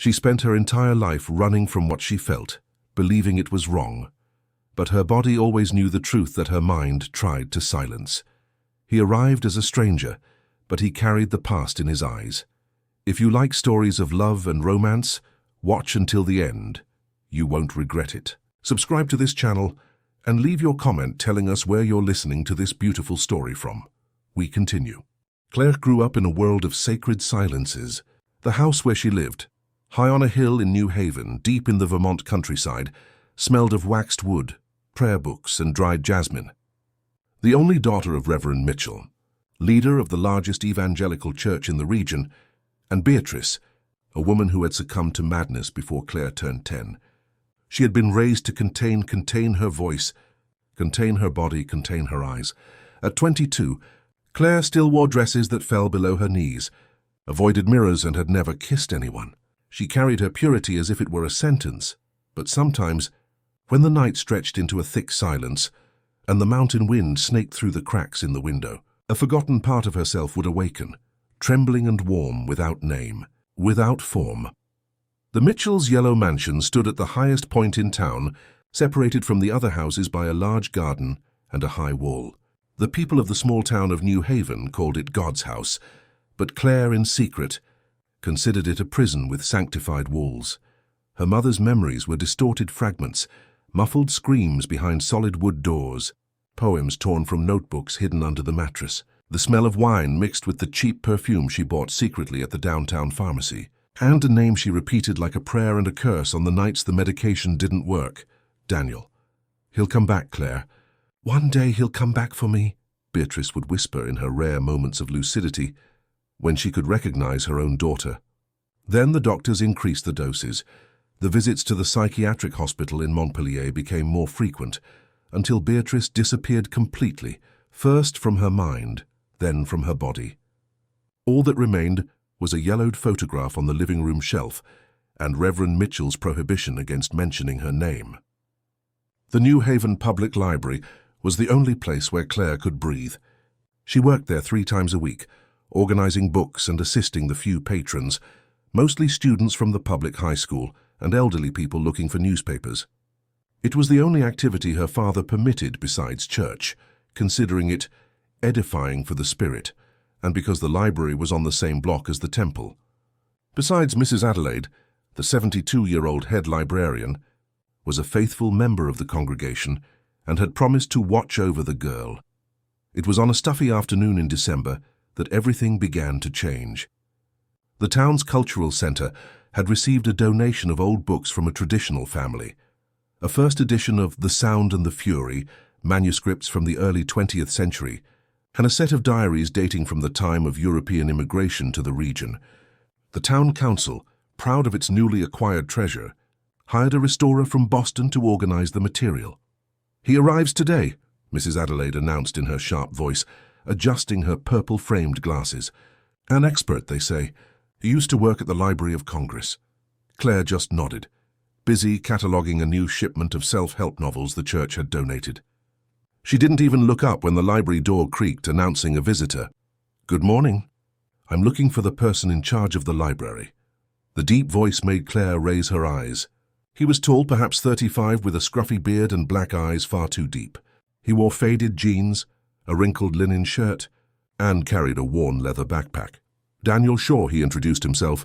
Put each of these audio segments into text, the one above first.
She spent her entire life running from what she felt, believing it was wrong. But her body always knew the truth that her mind tried to silence. He arrived as a stranger, but he carried the past in his eyes. If you like stories of love and romance, watch until the end. You won't regret it. Subscribe to this channel and leave your comment telling us where you're listening to this beautiful story from. We continue. Claire grew up in a world of sacred silences. The house where she lived, high on a hill in New Haven, deep in the Vermont countryside, smelled of waxed wood, prayer books, and dried jasmine. The only daughter of Reverend Mitchell, leader of the largest evangelical church in the region, and Beatrice, a woman who had succumbed to madness before Claire turned 10. She had been raised to contain her voice, contain her body, contain her eyes. At 22, Claire still wore dresses that fell below her knees, avoided mirrors, and had never kissed anyone. She carried her purity as if it were a sentence, but sometimes, when the night stretched into a thick silence, and the mountain wind snaked through the cracks in the window, a forgotten part of herself would awaken, trembling and warm, without name, without form. The Mitchells' yellow mansion stood at the highest point in town, separated from the other houses by a large garden and a high wall. The people of the small town of New Haven called it God's house, but Claire, in secret, considered it a prison with sanctified walls. Her mother's memories were distorted fragments, muffled screams behind solid wood doors, poems torn from notebooks hidden under the mattress, the smell of wine mixed with the cheap perfume she bought secretly at the downtown pharmacy, and a name she repeated like a prayer and a curse on the nights the medication didn't work: Daniel. "He'll come back, Claire. One day he'll come back for me," Beatrice would whisper in her rare moments of lucidity, when she could recognize her own daughter. Then the doctors increased the doses. The visits to the psychiatric hospital in Montpellier became more frequent, until Beatrice disappeared completely, first from her mind, then from her body. All that remained was a yellowed photograph on the living room shelf, and Reverend Mitchell's prohibition against mentioning her name. The New Haven Public Library was the only place where Claire could breathe. She worked there 3 times a week, organizing books and assisting the few patrons, mostly students from the public high school and elderly people looking for newspapers. It was the only activity her father permitted besides church, considering it edifying for the spirit, and because the library was on the same block as the temple. Besides, Mrs. Adelaide, the 72-year-old head librarian, was a faithful member of the congregation and had promised to watch over the girl. It was on a stuffy afternoon in December that everything began to change. The town's cultural center had received a donation of old books from a traditional family, a first edition of The Sound and the Fury, manuscripts from the early 20th century, and a set of diaries dating from the time of European immigration to the region. The town council, proud of its newly acquired treasure, hired a restorer from Boston to organize the material. "He arrives today," Mrs. Adelaide announced in her sharp voice, adjusting her purple-framed glasses. "An expert, they say. He used to work at the Library of Congress." Claire just nodded, busy cataloguing a new shipment of self-help novels the church had donated. She didn't even look up when the library door creaked, announcing a visitor. "Good morning. I'm looking for the person in charge of the library." The deep voice made Claire raise her eyes. He was tall, perhaps 35, with a scruffy beard and black eyes far too deep. He wore faded jeans, a wrinkled linen shirt, and carried a worn leather backpack. "Daniel Shaw," he introduced himself,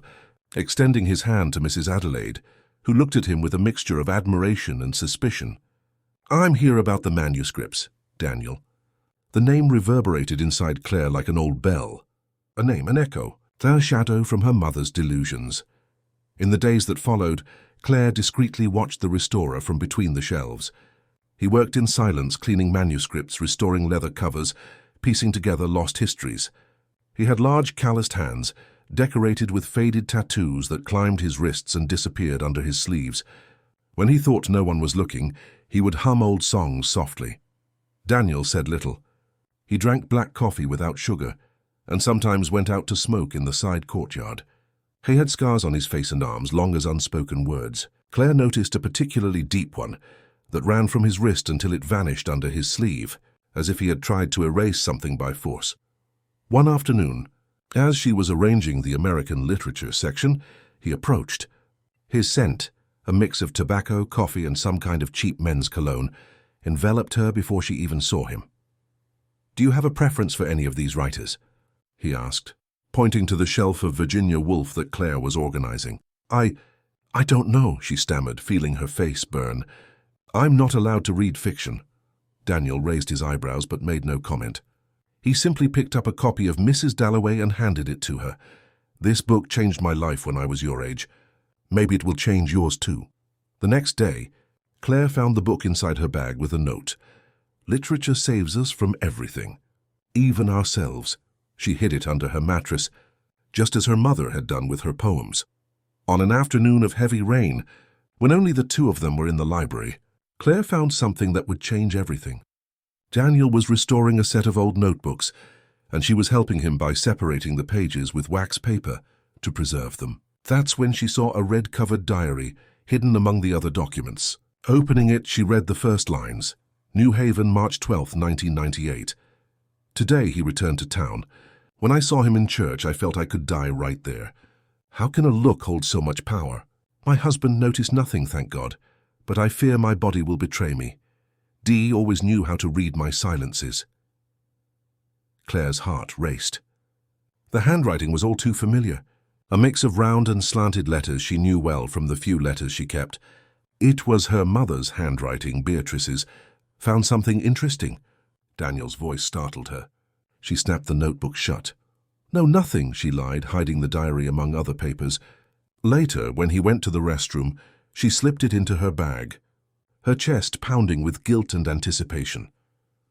extending his hand to Mrs. Adelaide, who looked at him with a mixture of admiration and suspicion. "I'm here about the manuscripts, Daniel." The name reverberated inside Claire like an old bell. A name, an echo, a shadow from her mother's delusions. In the days that followed, Claire discreetly watched the restorer from between the shelves. He worked in silence, cleaning manuscripts, restoring leather covers, piecing together lost histories. He had large calloused hands, decorated with faded tattoos that climbed his wrists and disappeared under his sleeves. When he thought no one was looking, he would hum old songs softly. Daniel said little. He drank black coffee without sugar, and sometimes went out to smoke in the side courtyard. He had scars on his face and arms, long as unspoken words. Claire noticed a particularly deep one that ran from his wrist until it vanished under his sleeve, as if he had tried to erase something by force. One afternoon, as she was arranging the American literature section, he approached, His scent, a mix of tobacco, coffee, and some kind of cheap men's cologne, enveloped her before she even saw him. "Do you have a preference for any of these writers?" he asked, pointing to the shelf of Virginia Woolf that Claire was organizing. I don't know," she stammered, feeling her face burn. "I'm not allowed to read fiction." Daniel raised his eyebrows but made no comment. He simply picked up a copy of Mrs. Dalloway and handed it to her. "This book changed my life when I was your age. Maybe it will change yours too." The next day, Claire found the book inside her bag with a note. "Literature saves us from everything, even ourselves." She hid it under her mattress, just as her mother had done with her poems. On an afternoon of heavy rain, when only the two of them were in the library, Claire found something that would change everything. Daniel was restoring a set of old notebooks, and she was helping him by separating the pages with wax paper to preserve them. That's when she saw a red-covered diary hidden among the other documents. Opening it, she read the first lines. "New Haven, March 12, 1998. Today he returned to town. When I saw him in church, I felt I could die right there. How can a look hold so much power? My husband noticed nothing, thank God, but I fear my body will betray me. Dee always knew how to read my silences." Claire's heart raced. The handwriting was all too familiar. A mix of round and slanted letters she knew well from the few letters she kept. It was her mother's handwriting, Beatrice's. "Found something interesting?" Daniel's voice startled her. She snapped the notebook shut. "No, nothing," she lied, hiding the diary among other papers. Later, when he went to the restroom, she slipped it into her bag, her chest pounding with guilt and anticipation.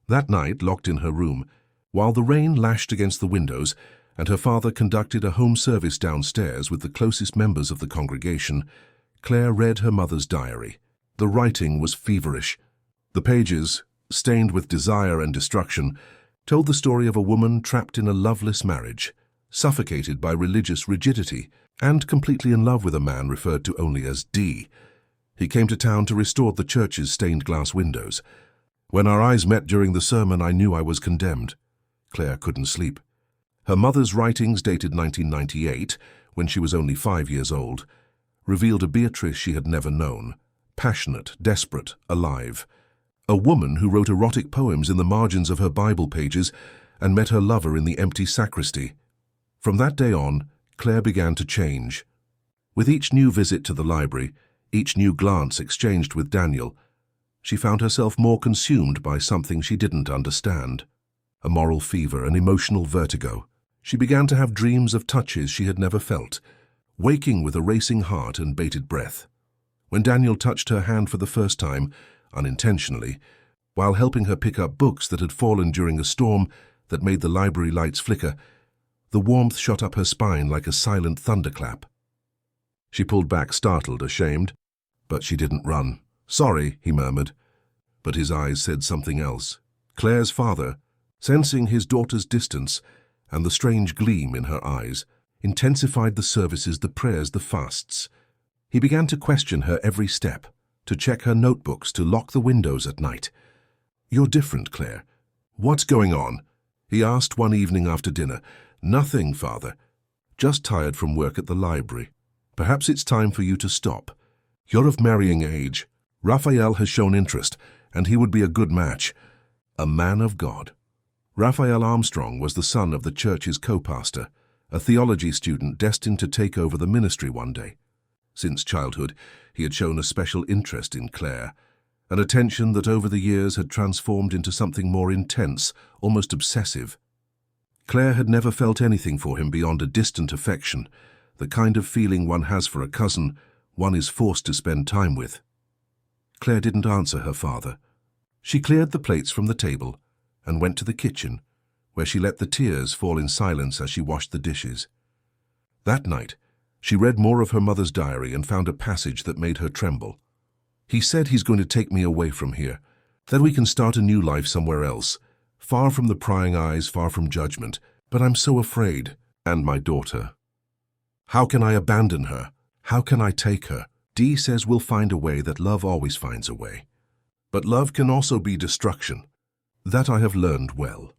That night, locked in her room, while the rain lashed against the windows and her father conducted a home service downstairs with the closest members of the congregation, Claire read her mother's diary. The writing was feverish. The pages, stained with desire and destruction, told the story of a woman trapped in a loveless marriage, suffocated by religious rigidity, and completely in love with a man referred to only as D. He came to town to restore the church's stained glass windows. "When our eyes met during the sermon, I knew I was condemned." Claire couldn't sleep. Her mother's writings, dated 1998, when she was only 5 years old, revealed a Beatrice she had never known, passionate, desperate, alive. A woman who wrote erotic poems in the margins of her Bible pages and met her lover in the empty sacristy. From that day on, Claire began to change. With each new visit to the library, each new glance exchanged with Daniel, she found herself more consumed by something she didn't understand. A moral fever, an emotional vertigo. She began to have dreams of touches she had never felt, waking with a racing heart and bated breath. When Daniel touched her hand for the first time, unintentionally, while helping her pick up books that had fallen during a storm that made the library lights flicker, the warmth shot up her spine like a silent thunderclap. She pulled back, startled, ashamed, but she didn't run. "Sorry," he murmured, but his eyes said something else. Claire's father, sensing his daughter's distance and the strange gleam in her eyes, intensified the services, the prayers, the fasts. He began to question her every step, to check her notebooks, to lock the windows at night. "You're different, Claire. What's going on?" he asked one evening after dinner. "Nothing, Father. Just tired from work at the library. Perhaps it's time for you to stop. You're of marrying age. Raphael has shown interest, and he would be a good match. A man of God." Raphael Armstrong was the son of the church's co-pastor, a theology student destined to take over the ministry one day. Since childhood, he had shown a special interest in Claire, an attention that over the years had transformed into something more intense, almost obsessive. Claire had never felt anything for him beyond a distant affection, the kind of feeling one has for a cousin one is forced to spend time with. Claire didn't answer her father. She cleared the plates from the table and went to the kitchen, where she let the tears fall in silence as she washed the dishes. That night, she read more of her mother's diary and found a passage that made her tremble. "He said he's going to take me away from here, that we can start a new life somewhere else, far from the prying eyes, far from judgment, but I'm so afraid, and my daughter. How can I abandon her? How can I take her? Dee says we'll find a way, that love always finds a way. But love can also be destruction. That I have learned well."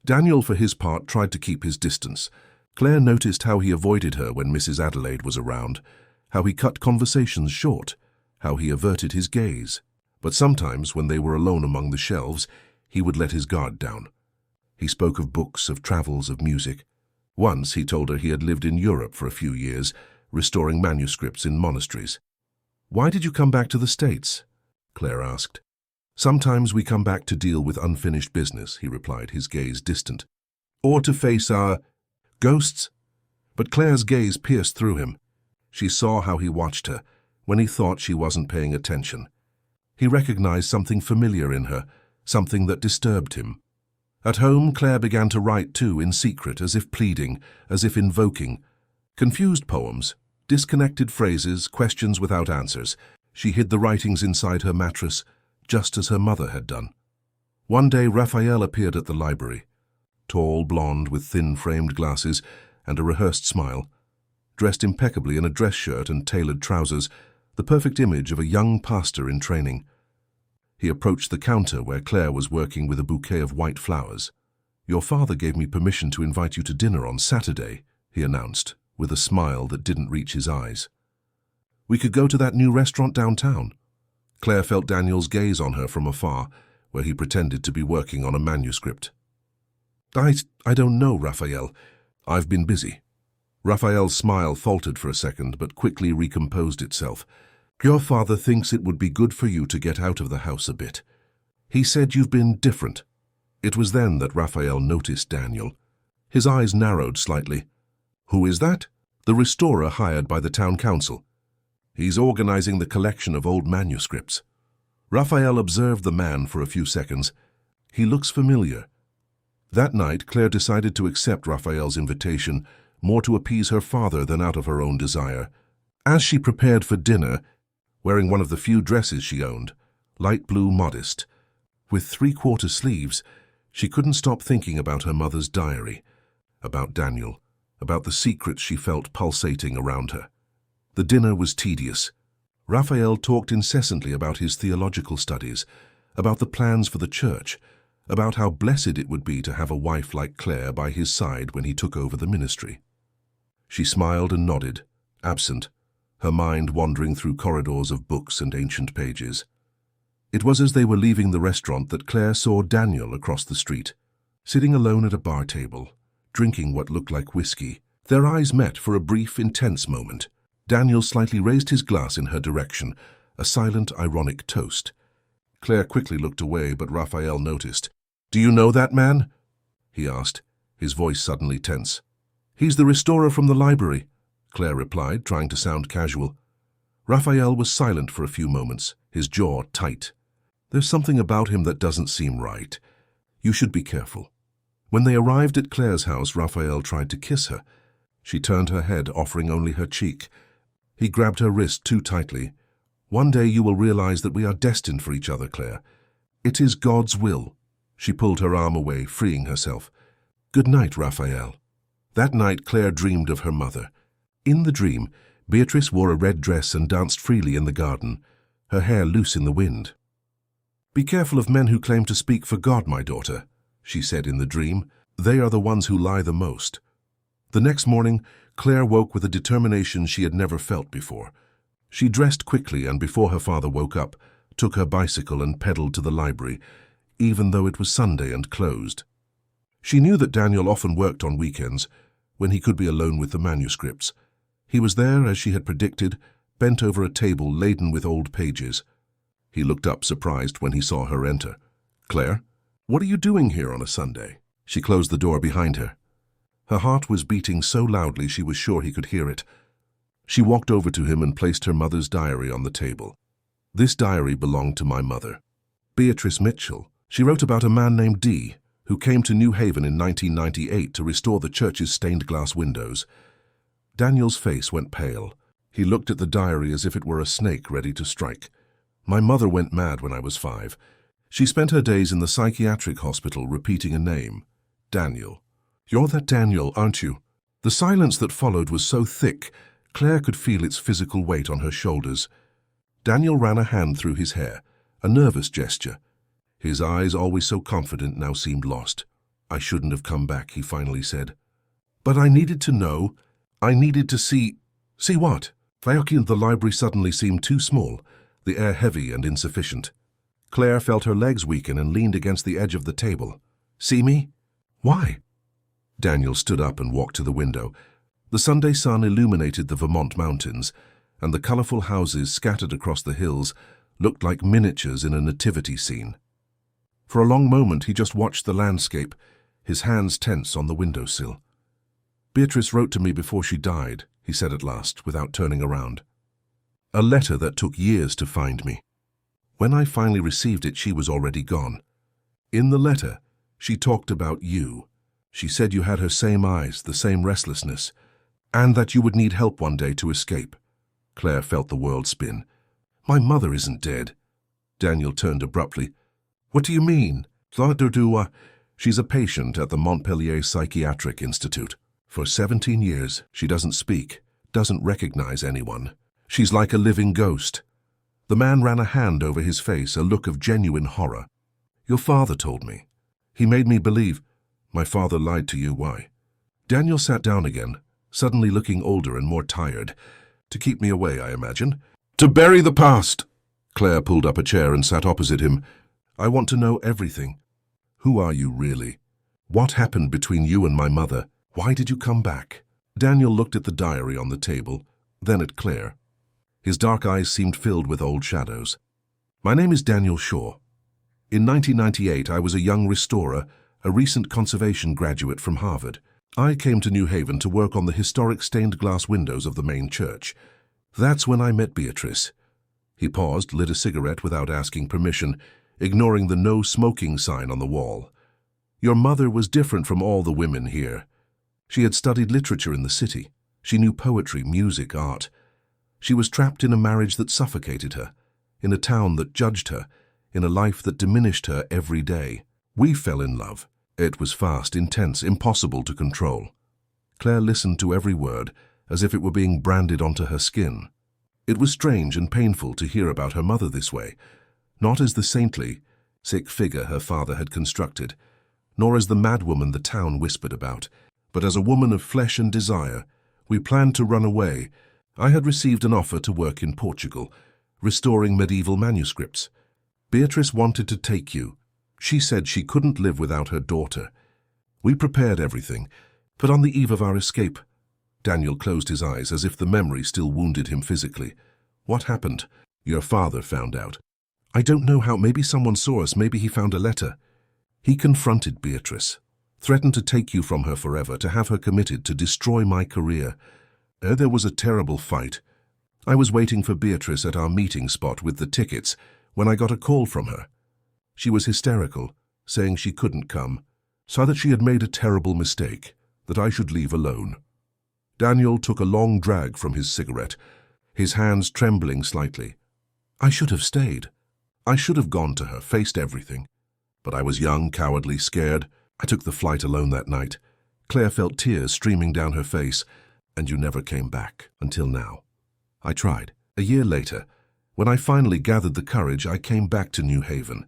Daniel, for his part, tried to keep his distance. Claire noticed how he avoided her when Mrs. Adelaide was around, how he cut conversations short, how he averted his gaze. But sometimes, when they were alone among the shelves, he would let his guard down. He spoke of books, of travels, of music. Once he told her he had lived in Europe for a few years, restoring manuscripts in monasteries. "Why did you come back to the States?" Claire asked. "Sometimes we come back to deal with unfinished business," he replied, his gaze distant. "Or to face our ghosts?" But Claire's gaze pierced through him. She saw how he watched her, when he thought she wasn't paying attention. He recognized something familiar in her, something that disturbed him. At home, Claire began to write too, in secret, as if pleading, as if invoking. Confused poems, disconnected phrases, questions without answers. She hid the writings inside her mattress, just as her mother had done. One day, Raphael appeared at the library. Tall, blonde, with thin-framed glasses and a rehearsed smile. Dressed impeccably in a dress shirt and tailored trousers, the perfect image of a young pastor in training. He approached the counter where Claire was working with a bouquet of white flowers. "Your father gave me permission to invite you to dinner on Saturday," he announced, with a smile that didn't reach his eyes. "We could go to that new restaurant downtown." Claire felt Daniel's gaze on her from afar, where he pretended to be working on a manuscript. I don't know, Raphael. I've been busy." Raphael's smile faltered for a second, but quickly recomposed itself. "Your father thinks it would be good for you to get out of the house a bit. He said you've been different." It was then that Raphael noticed Daniel. His eyes narrowed slightly. "Who is that?" "The restorer hired by the town council. He's organizing the collection of old manuscripts." Raphael observed the man for a few seconds. "He looks familiar." That night, Claire decided to accept Raphael's invitation, more to appease her father than out of her own desire. As she prepared for dinner, wearing one of the few dresses she owned, light blue modest, with three-quarter sleeves, she couldn't stop thinking about her mother's diary, about Daniel, about the secrets she felt pulsating around her. The dinner was tedious. Raphael talked incessantly about his theological studies, about the plans for the church, about how blessed it would be to have a wife like Claire by his side when he took over the ministry. She smiled and nodded, absent, her mind wandering through corridors of books and ancient pages. It was as they were leaving the restaurant that Claire saw Daniel across the street, sitting alone at a bar table, drinking what looked like whiskey. Their eyes met for a brief, intense moment. Daniel slightly raised his glass in her direction, a silent, ironic toast. Claire quickly looked away, but Raphael noticed. "Do you know that man?" he asked, his voice suddenly tense. "He's the restorer from the library," Claire replied, trying to sound casual. Raphael was silent for a few moments, his jaw tight. "There's something about him that doesn't seem right. You should be careful." When they arrived at Claire's house, Raphael tried to kiss her. She turned her head, offering only her cheek. He grabbed her wrist too tightly. "One day you will realize that we are destined for each other, Claire. It is God's will." She pulled her arm away, freeing herself. "Good night, Raphael." That night, Claire dreamed of her mother. In the dream, Beatrice wore a red dress and danced freely in the garden, her hair loose in the wind. "Be careful of men who claim to speak for God, my daughter," she said in the dream. "They are the ones who lie the most." The next morning, Claire woke with a determination she had never felt before. She dressed quickly and, before her father woke up, took her bicycle and pedaled to the library, even though it was Sunday and closed. She knew that Daniel often worked on weekends, when he could be alone with the manuscripts. He was there, as she had predicted, bent over a table laden with old pages. He looked up, surprised, when he saw her enter. "Claire, what are you doing here on a Sunday?" She closed the door behind her. Her heart was beating so loudly she was sure he could hear it. She walked over to him and placed her mother's diary on the table. "This diary belonged to my mother, Beatrice Mitchell. She wrote about a man named D, who came to New Haven in 1998 to restore the church's stained glass windows." Daniel's face went pale. He looked at the diary as if it were a snake ready to strike. "My mother went mad when I was 5. She spent her days in the psychiatric hospital repeating a name, Daniel. You're that Daniel, aren't you?" The silence that followed was so thick, Claire could feel its physical weight on her shoulders. Daniel ran a hand through his hair, a nervous gesture. His eyes, always so confident, now seemed lost. "I shouldn't have come back," he finally said. "But I needed to know. I needed to see..." "See what?" The library suddenly seemed too small, the air heavy and insufficient. Claire felt her legs weaken and leaned against the edge of the table. "See me?" "Why?" Daniel stood up and walked to the window. The Sunday sun illuminated the Vermont mountains, and the colorful houses scattered across the hills looked like miniatures in a nativity scene. For a long moment he just watched the landscape, his hands tense on the windowsill. "Beatrice wrote to me before she died," he said at last, without turning around. "A letter that took years to find me. When I finally received it, she was already gone. In the letter, she talked about you. She said you had her same eyes, the same restlessness, and that you would need help one day to escape." Claire felt the world spin. "My mother isn't dead." Daniel turned abruptly. "What do you mean?" "She's a patient at the Montpellier Psychiatric Institute. For 17 years, she doesn't speak, doesn't recognize anyone. She's like a living ghost." The man ran a hand over his face, a look of genuine horror. "Your father told me. He made me believe." "My father lied to you, why?" Daniel sat down again, suddenly looking older and more tired. "To keep me away, I imagine." "To bury the past!" Claire pulled up a chair and sat opposite him. "I want to know everything. Who are you, really? What happened between you and my mother? Why did you come back?" Daniel looked at the diary on the table, then at Claire. His dark eyes seemed filled with old shadows. "My name is Daniel Shaw. In 1998, I was a young restorer, a recent conservation graduate from Harvard. I came to New Haven to work on the historic stained glass windows of the main church. That's when I met Beatrice." He paused, lit a cigarette without asking permission, ignoring the no smoking sign on the wall. "Your mother was different from all the women here. She had studied literature in the city. She knew poetry, music, art. She was trapped in a marriage that suffocated her, in a town that judged her, in a life that diminished her every day. We fell in love. It was fast, intense, impossible to control." Claire listened to every word, as if it were being branded onto her skin. It was strange and painful to hear about her mother this way, not as the saintly, sick figure her father had constructed, nor as the madwoman the town whispered about, but as a woman of flesh and desire. "We planned to run away. I had received an offer to work in Portugal, restoring medieval manuscripts. Beatrice wanted to take you. She said she couldn't live without her daughter. We prepared everything, but on the eve of our escape—" Daniel closed his eyes as if the memory still wounded him physically. "What happened?" "Your father found out. I don't know how. Maybe someone saw us. Maybe he found a letter. He confronted Beatrice, threatened to take you from her forever, to have her committed, to destroy my career. There was a terrible fight. I was waiting for Beatrice at our meeting spot with the tickets when I got a call from her. She was hysterical, saying she couldn't come, saw that she had made a terrible mistake, that I should leave alone." Daniel took a long drag from his cigarette, his hands trembling slightly. "I should have stayed. I should have gone to her, faced everything. But I was young, cowardly, scared. I took the flight alone that night." Claire felt tears streaming down her face. "And you never came back, until now." "I tried. A year later, when I finally gathered the courage, I came back to New Haven.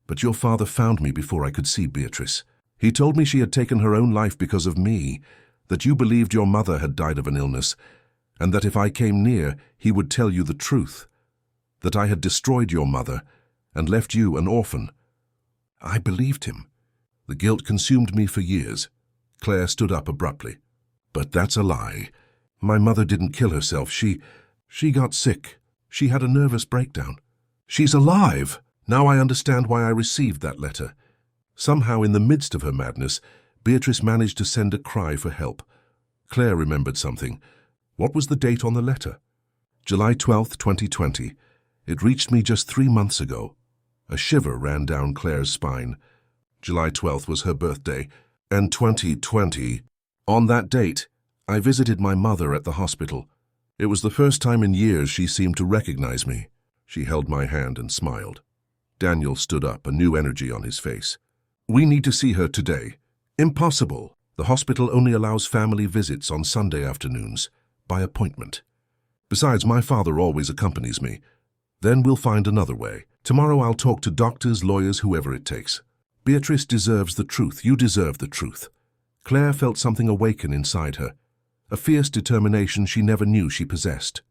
But your father found me before I could see Beatrice. He told me she had taken her own life because of me, that you believed your mother had died of an illness, and that if I came near, he would tell you the truth, that I had destroyed your mother and left you an orphan. I believed him. The guilt consumed me for years." Claire stood up abruptly. "But that's a lie. My mother didn't kill herself. She got sick. She had a nervous breakdown. She's alive! Now I understand why I received that letter. Somehow, in the midst of her madness, Beatrice managed to send a cry for help." Claire remembered something. "What was the date on the letter?" "July 12th, 2020. It reached me just 3 months ago." A shiver ran down Claire's spine. July 12th was her birthday, and 2020. On that date, I visited my mother at the hospital. It was the first time in years she seemed to recognize me. She held my hand and smiled. Daniel stood up, a new energy on his face. "We need to see her today." "Impossible. The hospital only allows family visits on Sunday afternoons, by appointment. Besides, my father always accompanies me. Then we'll find another way. Tomorrow I'll talk to doctors, lawyers, whoever it takes. Beatrice deserves the truth. You deserve the truth." Claire felt something awaken inside her, a fierce determination she never knew she possessed.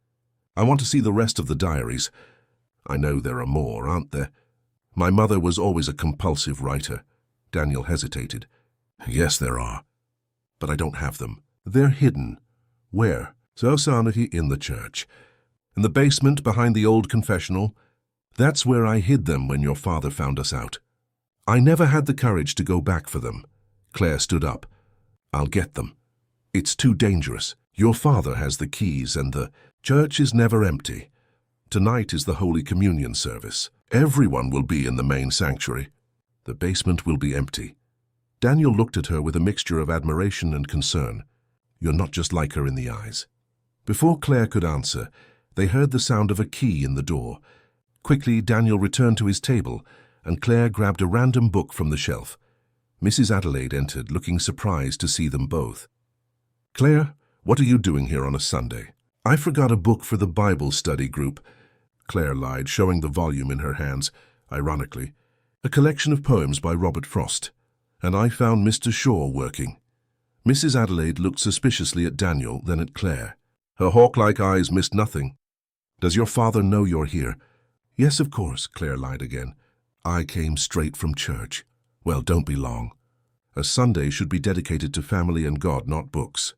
I want to see the rest of the diaries. I know there are more, aren't there? My mother was always a compulsive writer. Daniel hesitated. Yes, there are. But I don't have them. They're hidden. Where? So Sanity in the church. In the basement behind the old confessional. That's where I hid them when your father found us out. I never had the courage to go back for them. Claire stood up. I'll get them. It's too dangerous. Your father has the keys and the church is never empty. Tonight is the Holy Communion service. Everyone will be in the main sanctuary. The basement will be empty. Daniel looked at her with a mixture of admiration and concern. You're not just like her in the eyes. Before Claire could answer, they heard the sound of a key in the door. Quickly, Daniel returned to his table, and Claire grabbed a random book from the shelf. Mrs. Adelaide entered, looking surprised to see them both. Claire, what are you doing here on a Sunday? I forgot a book for the Bible study group. Claire lied, showing the volume in her hands, ironically. A collection of poems by Robert Frost. And I found Mr. Shaw working. Mrs. Adelaide looked suspiciously at Daniel, then at Claire. Her hawk-like eyes missed nothing. Does your father know you're here? Yes, of course, Claire lied again. I came straight from church. Well, don't be long. A Sunday should be dedicated to family and God, not books.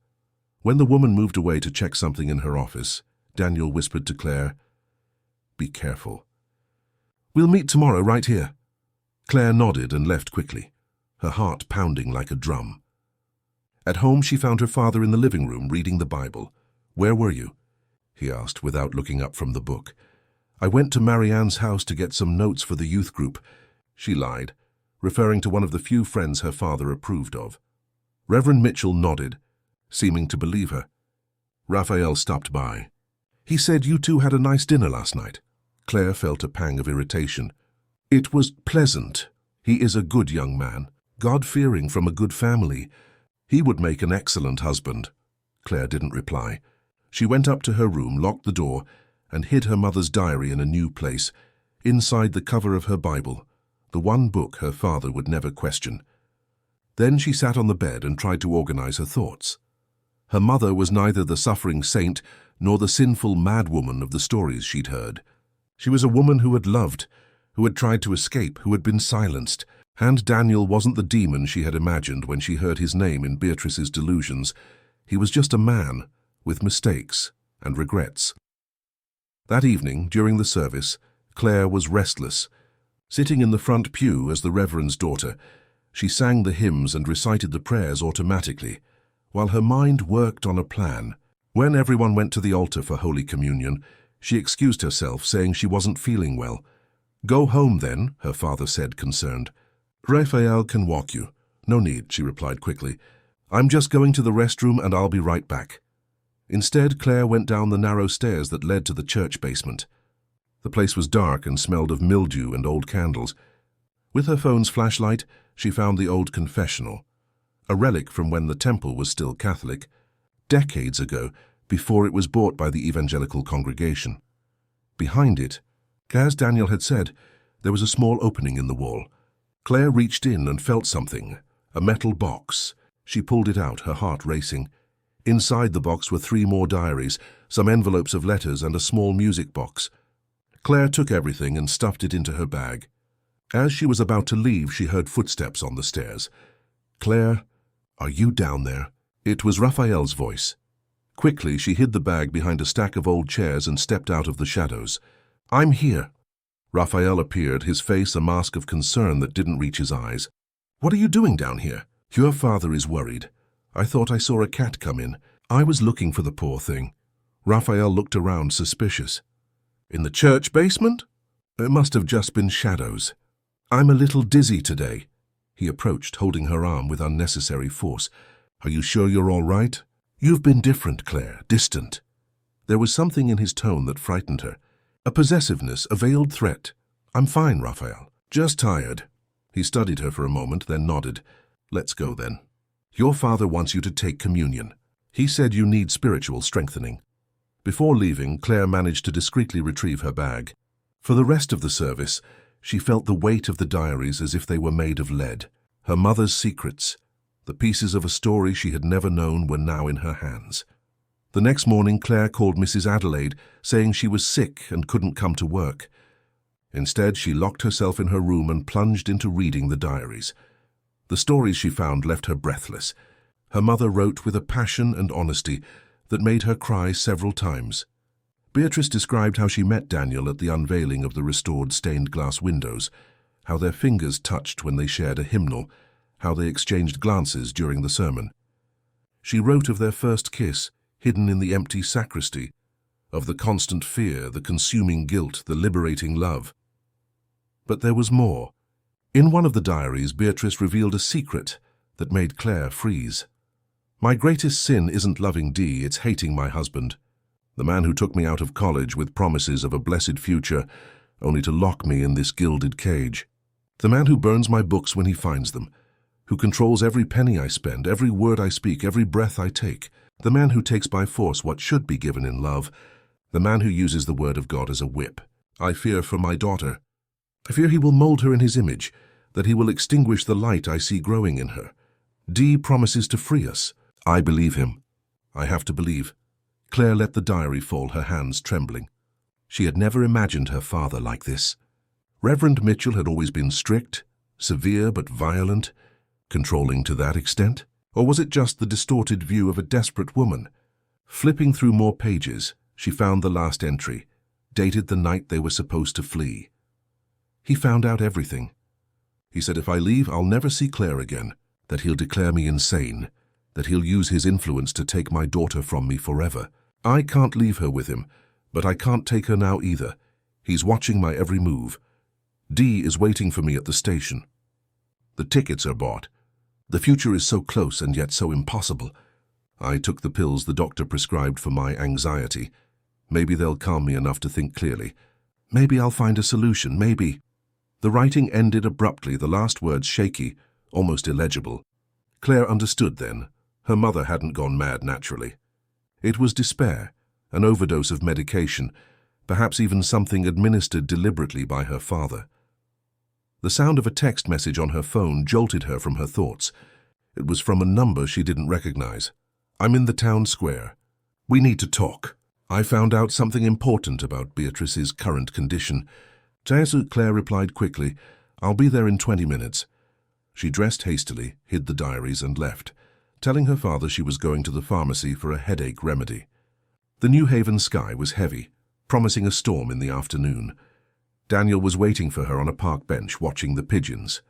When the woman moved away to check something in her office, Daniel whispered to Claire, Be careful. We'll meet tomorrow right here. Claire nodded and left quickly, her heart pounding like a drum. At home, she found her father in the living room reading the Bible. Where were you? He asked without looking up from the book. I went to Marianne's house to get some notes for the youth group. She lied, referring to one of the few friends her father approved of. Reverend Mitchell nodded, seeming to believe her. Raphael stopped by. He said you two had a nice dinner last night. Claire felt a pang of irritation. It was pleasant. He is a good young man, God-fearing from a good family. He would make an excellent husband. Claire didn't reply. She went up to her room, locked the door, and hid her mother's diary in a new place, inside the cover of her Bible, the one book her father would never question. Then she sat on the bed and tried to organize her thoughts. Her mother was neither the suffering saint nor the sinful madwoman of the stories she'd heard. She was a woman who had loved, who had tried to escape, who had been silenced, and Daniel wasn't the demon she had imagined when she heard his name in Beatrice's delusions. He was just a man, with mistakes and regrets. That evening, during the service, Claire was restless. Sitting in the front pew as the Reverend's daughter, she sang the hymns and recited the prayers automatically, while her mind worked on a plan. When everyone went to the altar for Holy Communion, she excused herself, saying she wasn't feeling well. Go home then, her father said, concerned. Raphael can walk you. No need, she replied quickly. I'm just going to the restroom and I'll be right back. Instead, Claire went down the narrow stairs that led to the church basement. The place was dark and smelled of mildew and old candles. With her phone's flashlight, she found the old confessional, a relic from when the temple was still Catholic, decades ago, before it was bought by the evangelical congregation. Behind it, as Daniel had said, there was a small opening in the wall. Claire reached in and felt something, a metal box. She pulled it out, her heart racing. Inside the box were 3 more diaries, some envelopes of letters and a small music box. Claire took everything and stuffed it into her bag. As she was about to leave, she heard footsteps on the stairs. Claire, are you down there? It was Raphael's voice. Quickly, she hid the bag behind a stack of old chairs and stepped out of the shadows. I'm here. Raphael appeared, his face a mask of concern that didn't reach his eyes. What are you doing down here? Your father is worried. I thought I saw a cat come in. I was looking for the poor thing. Raphael looked around, suspicious. In the church basement? It must have just been shadows. I'm a little dizzy today. He approached, holding her arm with unnecessary force. Are you sure you're all right? You've been different, Claire, distant. There was something in his tone that frightened her. A possessiveness, a veiled threat. I'm fine, Raphael. Just tired. He studied her for a moment, then nodded. Let's go then. Your father wants you to take communion. He said you need spiritual strengthening. Before leaving, Claire managed to discreetly retrieve her bag. For the rest of the service, she felt the weight of the diaries as if they were made of lead. Her mother's secrets, the pieces of a story she had never known, were now in her hands. The next morning, Claire called Mrs. Adelaide, saying she was sick and couldn't come to work. Instead, she locked herself in her room and plunged into reading the diaries. The stories she found left her breathless. Her mother wrote with a passion and honesty that made her cry several times. Beatrice described how she met Daniel at the unveiling of the restored stained-glass windows, how their fingers touched when they shared a hymnal, how they exchanged glances during the sermon. She wrote of their first kiss, hidden in the empty sacristy, of the constant fear, the consuming guilt, the liberating love. But there was more. In one of the diaries, Beatrice revealed a secret that made Claire freeze. "My greatest sin isn't loving Dee, it's hating my husband. The man who took me out of college with promises of a blessed future, only to lock me in this gilded cage. The man who burns my books when he finds them, who controls every penny I spend, every word I speak, every breath I take. The man who takes by force what should be given in love. The man who uses the word of God as a whip. I fear for my daughter. I fear he will mold her in his image, that he will extinguish the light I see growing in her. Dee promises to free us. I believe him. I have to believe." Claire let the diary fall, her hands trembling. She had never imagined her father like this. Reverend Mitchell had always been strict, severe but violent, controlling to that extent? Or was it just the distorted view of a desperate woman? Flipping through more pages, she found the last entry, dated the night they were supposed to flee. He found out everything. He said, "If I leave, I'll never see Claire again, that he'll declare me insane, that he'll use his influence to take my daughter from me forever. I can't leave her with him, but I can't take her now either. He's watching my every move. Dee is waiting for me at the station. The tickets are bought. The future is so close and yet so impossible. I took the pills the doctor prescribed for my anxiety. Maybe they'll calm me enough to think clearly. Maybe I'll find a solution, maybe." The writing ended abruptly, the last words shaky, almost illegible. Claire understood then. Her mother hadn't gone mad naturally. It was despair, an overdose of medication, perhaps even something administered deliberately by her father. The sound of a text message on her phone jolted her from her thoughts. It was from a number she didn't recognize. "I'm in the town square. We need to talk. I found out something important about Beatrice's current condition." "Jesu," Claire replied quickly. "I'll be there in 20 minutes. She dressed hastily, hid the diaries, and left, telling her father she was going to the pharmacy for a headache remedy. The New Haven sky was heavy, promising a storm in the afternoon. Daniel was waiting for her on a park bench, watching the pigeons.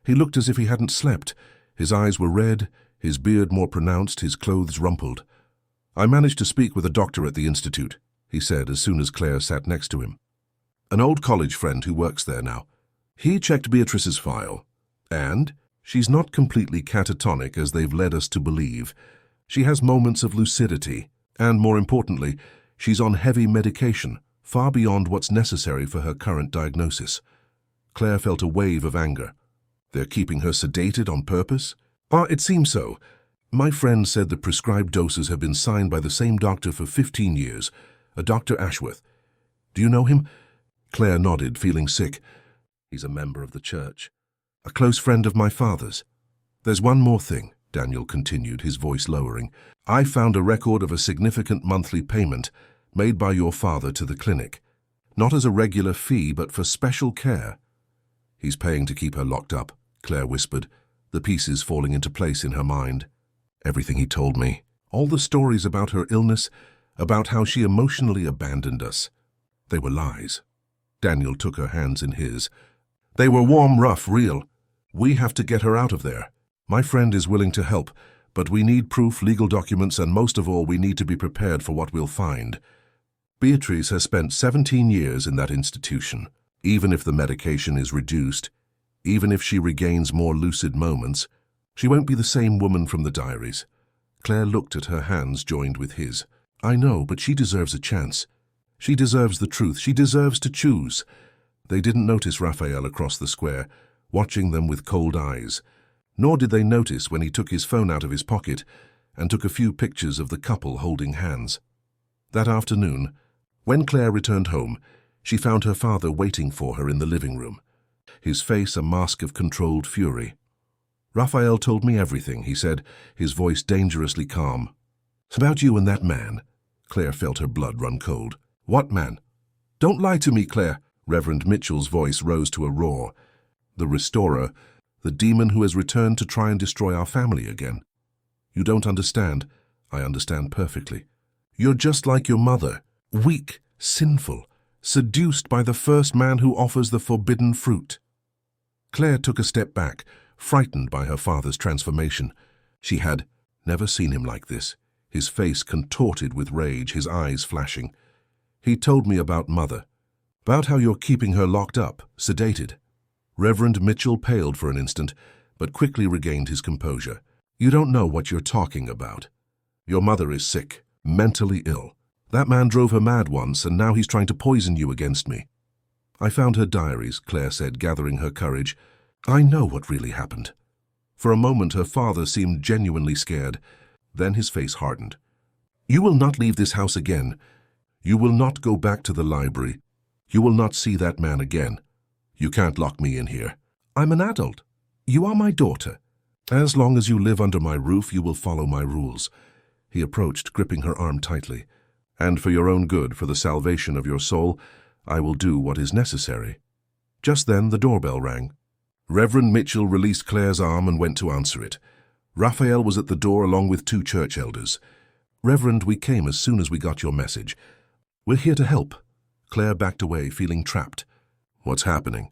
He looked as if he hadn't slept. His eyes were red, his beard more pronounced, his clothes rumpled. "I managed to speak with a doctor at the institute," he said as soon as Claire sat next to him. "An old college friend who works there now. He checked Beatrice's file, and she's not completely catatonic as they've led us to believe. She has moments of lucidity, and more importantly, she's on heavy medication, far beyond what's necessary for her current diagnosis." Claire felt a wave of anger. "They're keeping her sedated on purpose?" It seems so. My friend said the prescribed doses have been signed by the same doctor for 15 years, a Dr. Ashworth. Do you know him?" Claire nodded, feeling sick. "He's a member of the church. A close friend of my father's." "There's one more thing," Daniel continued, his voice lowering. "I found a record of a significant monthly payment made by your father to the clinic. Not as a regular fee, but for special care." "He's paying to keep her locked up," Claire whispered, the pieces falling into place in her mind. "Everything he told me. All the stories about her illness, about how she emotionally abandoned us. They were lies." Daniel took her hands in his. "They were warm, rough, real. We have to get her out of there. My friend is willing to help, but we need proof, legal documents, and most of all, we need to be prepared for what we'll find. Beatrice has spent 17 years in that institution. Even if the medication is reduced, even if she regains more lucid moments, she won't be the same woman from the diaries." Claire looked at her hands joined with his. "I know, but she deserves a chance. She deserves the truth. She deserves to choose." They didn't notice Raphael across the square, watching them with cold eyes. Nor did they notice when he took his phone out of his pocket and took a few pictures of the couple holding hands. That afternoon, when Claire returned home, she found her father waiting for her in the living room, his face a mask of controlled fury. "Raphael told me everything," he said, his voice dangerously calm. About you and that man. Claire felt her blood run cold. What man? Don't lie to me, Claire. Reverend Mitchell's voice rose to a roar. The restorer, the demon who has returned to try and destroy our family again. You don't understand. I understand perfectly. You're just like your mother, weak, sinful, seduced by the first man who offers the forbidden fruit. Claire took a step back, frightened by her father's transformation. She had never seen him like this, his face contorted with rage, his eyes flashing. He told me about Mother, about how you're keeping her locked up, sedated. Reverend Mitchell paled for an instant, but quickly regained his composure. You don't know what you're talking about. Your mother is sick, mentally ill. That man drove her mad once, and now he's trying to poison you against me. I found her diaries, Claire said, gathering her courage. I know what really happened. For a moment her father seemed genuinely scared. Then his face hardened. You will not leave this house again. You will not go back to the library. You will not see that man again. You can't lock me in here. I'm an adult. You are my daughter. As long as you live under my roof, you will follow my rules. He approached, gripping her arm tightly. And for your own good, for the salvation of your soul, I will do what is necessary. Just then the doorbell rang. Reverend Mitchell released Claire's arm and went to answer it. Raphael was at the door along with 2 church elders. Reverend, we came as soon as we got your message. We're here to help. Claire backed away, feeling trapped. What's happening?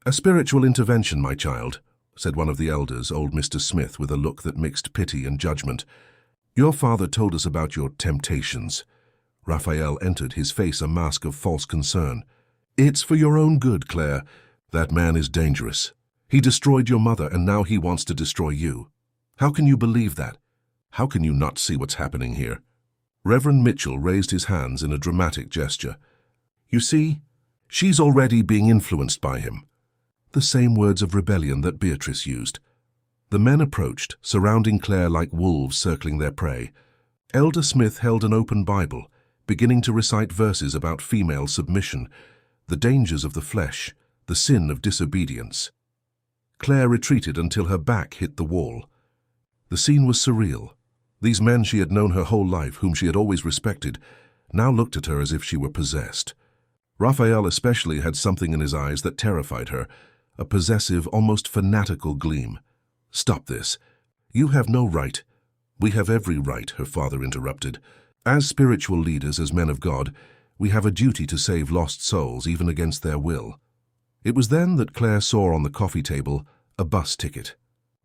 A spiritual intervention, my child, said one of the elders, old Mr. Smith, with a look that mixed pity and judgment. Your father told us about your temptations. Raphael entered, his face a mask of false concern. It's for your own good, Claire. That man is dangerous. He destroyed your mother, and now he wants to destroy you. How can you believe that? How can you not see what's happening here? Reverend Mitchell raised his hands in a dramatic gesture. You see, she's already being influenced by him. The same words of rebellion that Beatrice used. The men approached, surrounding Claire like wolves circling their prey. Elder Smith held an open Bible, beginning to recite verses about female submission, the dangers of the flesh, the sin of disobedience. Claire retreated until her back hit the wall. The scene was surreal. These men she had known her whole life, whom she had always respected, now looked at her as if she were possessed. Raphael especially had something in his eyes that terrified her, a possessive, almost fanatical gleam. Stop this. You have no right. We have every right, her father interrupted. As spiritual leaders, as men of God, we have a duty to save lost souls, even against their will. It was then that Claire saw on the coffee table a bus ticket.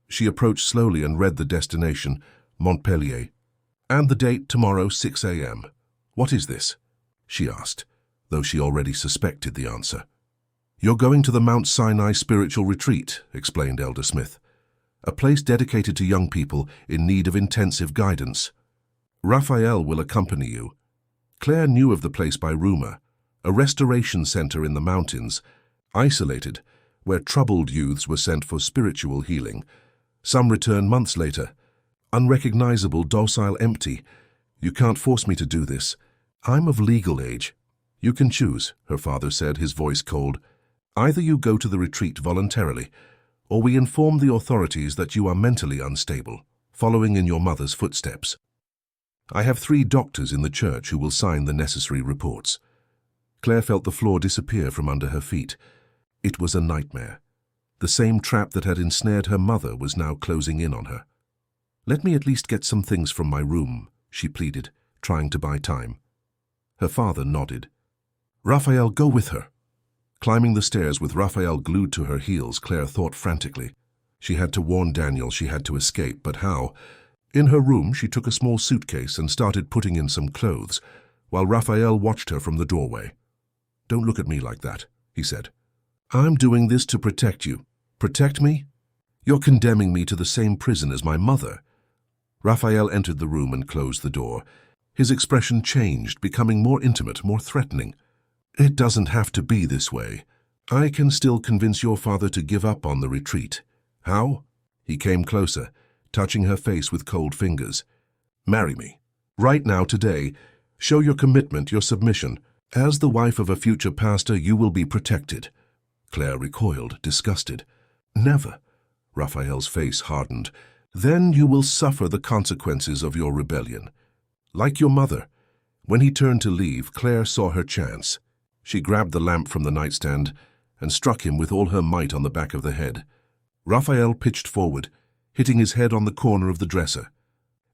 She approached slowly and read the destination, Montpellier. And the date, tomorrow, 6 a.m. What is this? She asked, though she already suspected the answer. You're going to the Mount Sinai Spiritual Retreat, explained Elder Smith. A place dedicated to young people in need of intensive guidance. Raphael will accompany you. Claire knew of the place by rumor, a restoration center in the mountains, isolated, where troubled youths were sent for spiritual healing. Some return months later, unrecognizable, docile, empty. You can't force me to do this. I'm of legal age. You can choose, her father said, his voice cold. Either you go to the retreat voluntarily, or we inform the authorities that you are mentally unstable, following in your mother's footsteps. I have 3 doctors in the church who will sign the necessary reports. Claire felt the floor disappear from under her feet. It was a nightmare. The same trap that had ensnared her mother was now closing in on her. Let me at least get some things from my room, she pleaded, trying to buy time. Her father nodded. Raphael, go with her. Climbing the stairs with Raphael glued to her heels, Claire thought frantically. She had to warn Daniel she had to escape, but how? In her room, she took a small suitcase and started putting in some clothes, while Raphael watched her from the doorway. Don't look at me like that, he said. I'm doing this to protect you. Protect me? You're condemning me to the same prison as my mother. Raphael entered the room and closed the door. His expression changed, becoming more intimate, more threatening. It doesn't have to be this way. I can still convince your father to give up on the retreat. How? He came closer, touching her face with cold fingers. Marry me. Right now, today. Show your commitment, your submission. As the wife of a future pastor, you will be protected. Claire recoiled, disgusted. Never. Raphael's face hardened. Then you will suffer the consequences of your rebellion. Like your mother." When he turned to leave, Claire saw her chance. She grabbed the lamp from the nightstand and struck him with all her might on the back of the head. Raphael pitched forward, hitting his head on the corner of the dresser,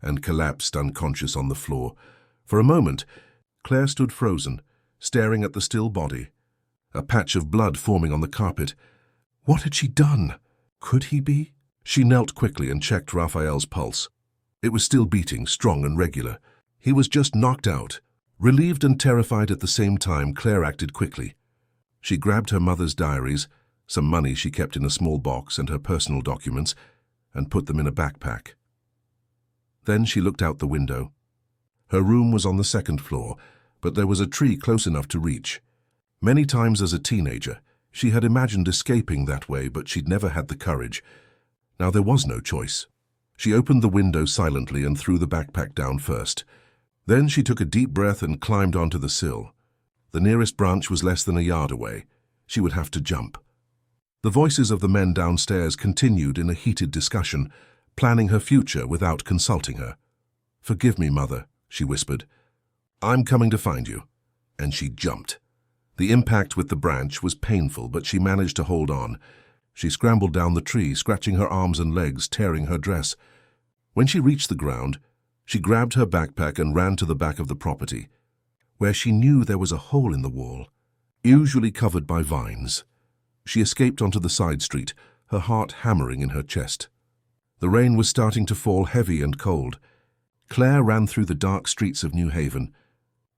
and collapsed unconscious on the floor. For a moment, Claire stood frozen, staring at the still body, a patch of blood forming on the carpet. What had she done? Could he be? She knelt quickly and checked Raphael's pulse. It was still beating, strong and regular. He was just knocked out. Relieved and terrified at the same time, Claire acted quickly. She grabbed her mother's diaries, some money she kept in a small box, and her personal documents, and put them in a backpack. Then she looked out the window. Her room was on the second floor, but there was a tree close enough to reach. Many times as a teenager, she had imagined escaping that way, but she'd never had the courage. Now there was no choice. She opened the window silently and threw the backpack down first. Then she took a deep breath and climbed onto the sill. The nearest branch was less than a yard away. She would have to jump. The voices of the men downstairs continued in a heated discussion, planning her future without consulting her. "Forgive me, Mother," she whispered. "I'm coming to find you." And she jumped. The impact with the branch was painful, but she managed to hold on. She scrambled down the tree, scratching her arms and legs, tearing her dress. When she reached the ground, she grabbed her backpack and ran to the back of the property, where she knew there was a hole in the wall, usually covered by vines. She escaped onto the side street, her heart hammering in her chest. The rain was starting to fall heavy and cold. Claire ran through the dark streets of New Haven,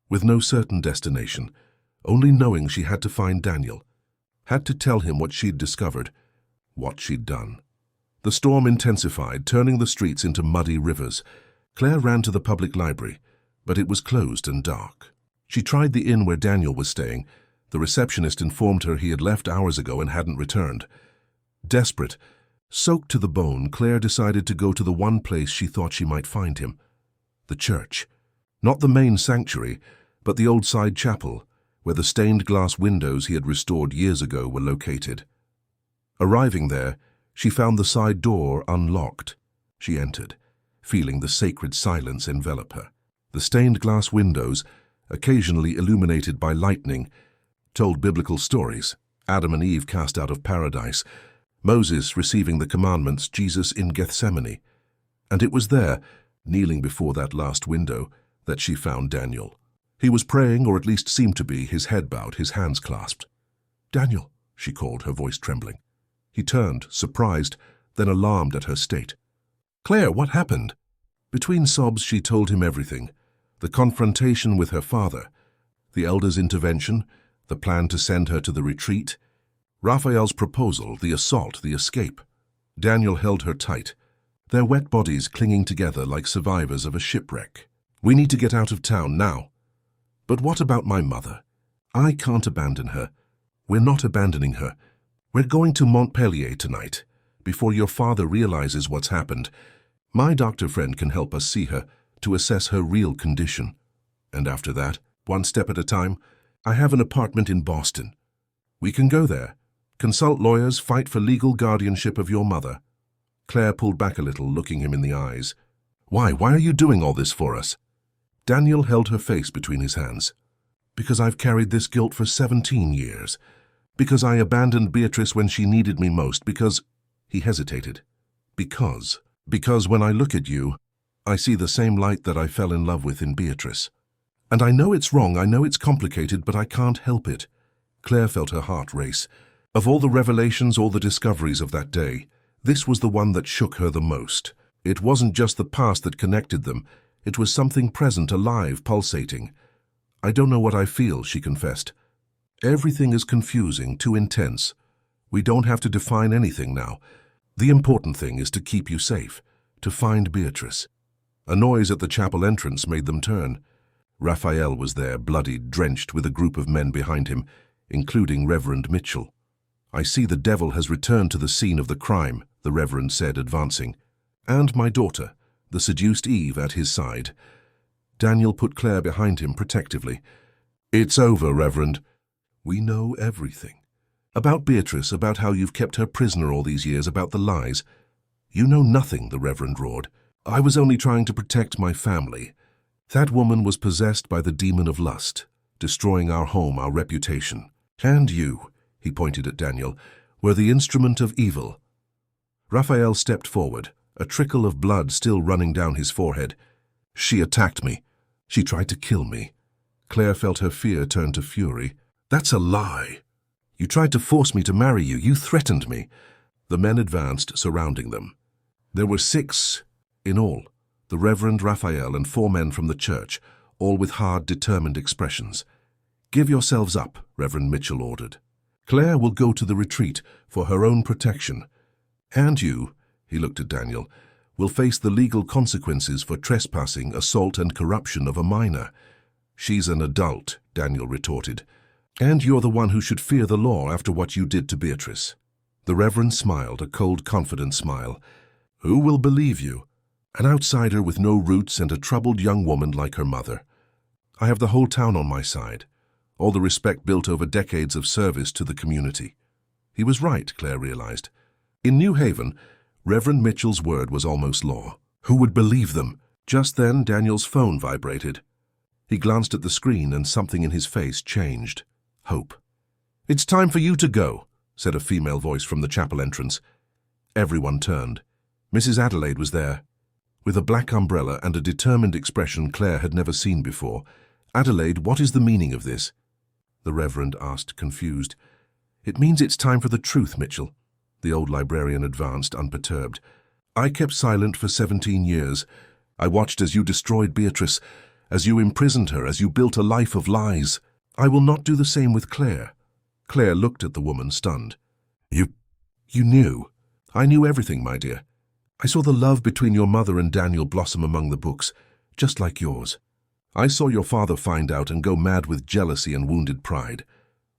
with no certain destination, only knowing she had to find Daniel, had to tell him what she'd discovered, what she'd done. The storm intensified, turning the streets into muddy rivers. Claire ran to the public library, but it was closed and dark. She tried the inn where Daniel was staying. The receptionist informed her he had left hours ago and hadn't returned. Desperate, soaked to the bone, Claire decided to go to the one place she thought she might find him: the church. Not the main sanctuary, but the old side chapel, where the stained glass windows he had restored years ago were located. Arriving there, she found the side door unlocked. She entered, feeling the sacred silence envelop her. The stained glass windows, occasionally illuminated by lightning, told biblical stories: Adam and Eve cast out of paradise, Moses receiving the commandments, Jesus in Gethsemane. And it was there, kneeling before that last window, that she found Daniel. He was praying, or at least seemed to be, his head bowed, his hands clasped. "Daniel," she called, her voice trembling. He turned, surprised, then alarmed at her state. "Claire, what happened?" Between sobs, she told him everything: the confrontation with her father, the elder's intervention, the plan to send her to the retreat, Raphael's proposal, the assault, the escape. Daniel held her tight, their wet bodies clinging together like survivors of a shipwreck. "We need to get out of town now." "But what about my mother? I can't abandon her." "We're not abandoning her. We're going to Montpellier tonight, before your father realizes what's happened. My doctor friend can help us see her, to assess her real condition. And after that, one step at a time, I have an apartment in Boston. We can go there, consult lawyers, fight for legal guardianship of your mother." Claire pulled back a little, looking him in the eyes. Why are you doing all this for us?" Daniel held her face between his hands. "Because I've carried this guilt for 17 years. Because I abandoned Beatrice when she needed me most. Because—" He hesitated. Because when I look at you, I see the same light that I fell in love with in Beatrice. And I know it's wrong, I know it's complicated, but I can't help it." Claire felt her heart race. Of all the revelations, all the discoveries of that day, this was the one that shook her the most. It wasn't just the past that connected them. It was something present, alive, pulsating. "I don't know what I feel," she confessed. "Everything is confusing, too intense. We don't have to define anything now. The important thing is to keep you safe, to find Beatrice." A noise at the chapel entrance made them turn. Raphael was there, bloodied, drenched, with a group of men behind him, including Reverend Mitchell. "I see the devil has returned to the scene of the crime," the Reverend said, advancing. "And my daughter, the seduced Eve, at his side." Daniel put Claire behind him protectively. "It's over, Reverend. We know everything. About Beatrice, about how you've kept her prisoner all these years, about the lies." "You know nothing," the Reverend roared. "I was only trying to protect my family." That woman was possessed by the demon of lust, destroying our home, our reputation. And you, he pointed at Daniel, were the instrument of evil. Raphael stepped forward, a trickle of blood still running down his forehead. She attacked me. She tried to kill me. Claire felt her fear turn to fury. That's a lie. You tried to force me to marry you. You threatened me. The men advanced, surrounding them. There were 6 in all, the Reverend Raphael and 4 men from the church, all with hard, determined expressions. Give yourselves up, Reverend Mitchell ordered. Claire will go to the retreat for her own protection. And you, he looked at Daniel, will face the legal consequences for trespassing, assault, and corruption of a minor. She's an adult, Daniel retorted. And you're the one who should fear the law after what you did to Beatrice. The Reverend smiled, a cold, confident smile. Who will believe you? An outsider with no roots and a troubled young woman like her mother. I have the whole town on my side. All the respect built over decades of service to the community. He was right, Claire realized. In New Haven, Reverend Mitchell's word was almost law. Who would believe them? Just then, Daniel's phone vibrated. He glanced at the screen and something in his face changed. Hope. It's time for you to go, said a female voice from the chapel entrance. Everyone turned. Mrs. Adelaide was there, with a black umbrella and a determined expression Claire had never seen before. Adelaide, what is the meaning of this? The Reverend asked, confused. It means it's time for the truth, Mitchell. The old librarian advanced, unperturbed. I kept silent for 17 years. I watched as you destroyed Beatrice, as you imprisoned her, as you built a life of lies. I will not do the same with Claire. Claire looked at the woman, stunned. You knew. I knew everything, my dear. I saw the love between your mother and Daniel blossom among the books, just like yours. I saw your father find out and go mad with jealousy and wounded pride.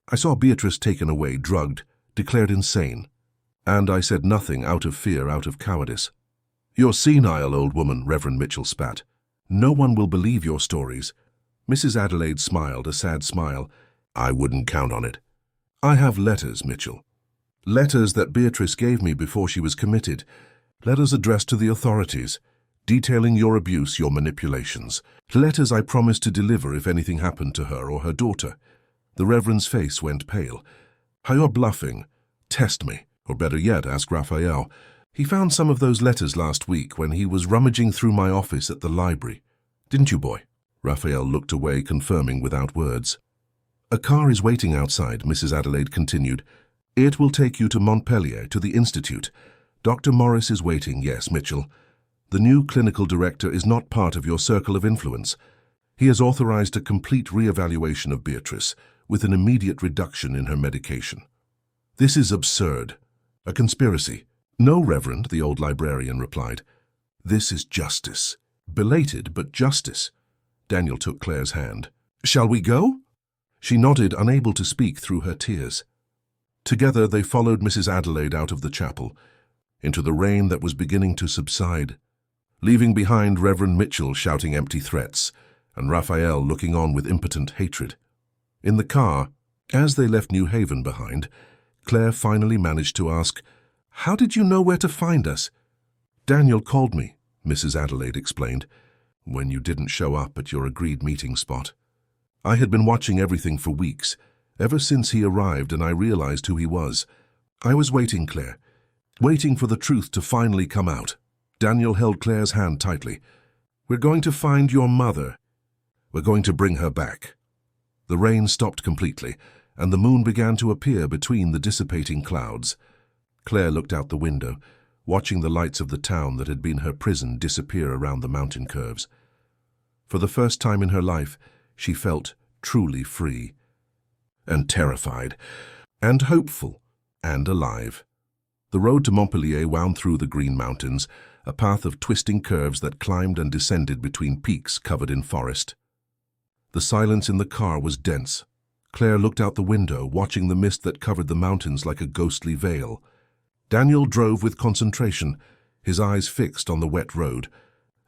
I saw Beatrice taken away, drugged, declared insane. And I said nothing out of fear, out of cowardice. You're senile, old woman, Reverend Mitchell spat. No one will believe your stories. Mrs. Adelaide smiled, a sad smile. I wouldn't count on it. I have letters, Mitchell. Letters that Beatrice gave me before she was committed. Letters addressed to the authorities, detailing your abuse, your manipulations. Letters I promised to deliver if anything happened to her or her daughter. The Reverend's face went pale. How you're bluffing. Test me. Or better yet, ask Raphael. He found some of those letters last week when he was rummaging through my office at the library. Didn't you, boy? Raphael looked away, confirming without words. A car is waiting outside, Mrs. Adelaide continued. It will take you to Montpellier, to the Institute. Dr. Morris is waiting, yes, Mitchell. The new clinical director is not part of your circle of influence. He has authorized a complete re-evaluation of Beatrice, with an immediate reduction in her medication. This is absurd. A conspiracy. No, Reverend, the old librarian replied. This is justice. Belated, but justice. Daniel took Claire's hand. Shall we go? She nodded, unable to speak through her tears. Together they followed Mrs. Adelaide out of the chapel, into the rain that was beginning to subside, leaving behind Reverend Mitchell shouting empty threats, and Raphael looking on with impotent hatred. In the car, as they left New Haven behind, Claire finally managed to ask, How did you know where to find us? Daniel called me, Mrs. Adelaide explained, when you didn't show up at your agreed meeting spot. I had been watching everything for weeks, ever since he arrived and I realized who he was. I was waiting, Claire, waiting for the truth to finally come out. Daniel held Claire's hand tightly. We're going to find your mother. We're going to bring her back. The rain stopped completely, and the moon began to appear between the dissipating clouds. Claire looked out the window, watching the lights of the town that had been her prison disappear around the mountain curves. For the first time in her life, she felt truly free, and terrified, and hopeful, and alive. The road to Montpellier wound through the Green Mountains, a path of twisting curves that climbed and descended between peaks covered in forest. The silence in the car was dense. Claire looked out the window, watching the mist that covered the mountains like a ghostly veil. Daniel drove with concentration, his eyes fixed on the wet road,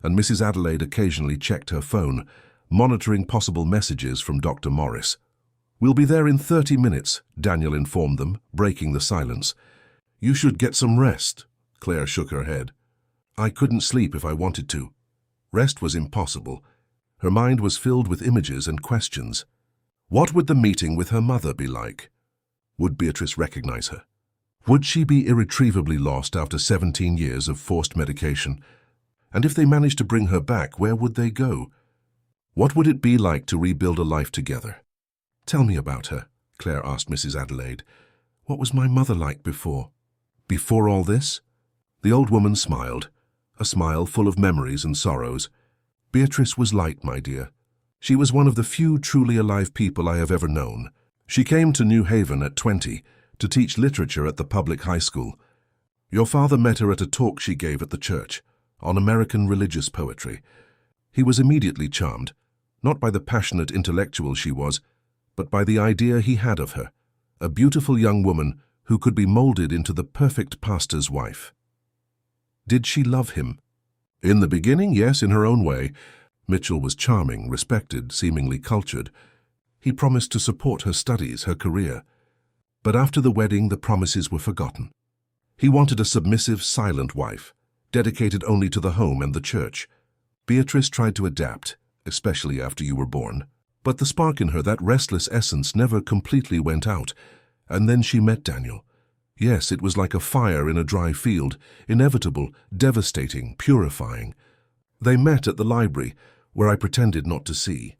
and Mrs. Adelaide occasionally checked her phone, monitoring possible messages from Dr. Morris. We'll be there in 30 minutes, Daniel informed them, breaking the silence. You should get some rest. Claire shook her head. I couldn't sleep if I wanted to. Rest was impossible. Her mind was filled with images and questions. What would the meeting with her mother be like? Would Beatrice recognize her? Would she be irretrievably lost after 17 years of forced medication? And if they managed to bring her back, where would they go? What would it be like to rebuild a life together? "Tell me about her," Claire asked Mrs. Adelaide. "What was my mother like before?" "Before all this?" The old woman smiled, a smile full of memories and sorrows. "Beatrice was light, my dear. She was one of the few truly alive people I have ever known. She came to New Haven at 20 to teach literature at the public high school. Your father met her at a talk she gave at the church on American religious poetry. He was immediately charmed, not by the passionate intellectual she was, but by the idea he had of her, a beautiful young woman who could be molded into the perfect pastor's wife." "Did she love him?" "In the beginning, yes, in her own way. Mitchell was charming, respected, seemingly cultured. He promised to support her studies, her career. But after the wedding, the promises were forgotten. He wanted a submissive, silent wife, dedicated only to the home and the church. Beatrice tried to adapt, especially after you were born. But the spark in her, that restless essence, never completely went out. And then she met Daniel. Yes, it was like a fire in a dry field, inevitable, devastating, purifying. They met at the library, where I pretended not to see.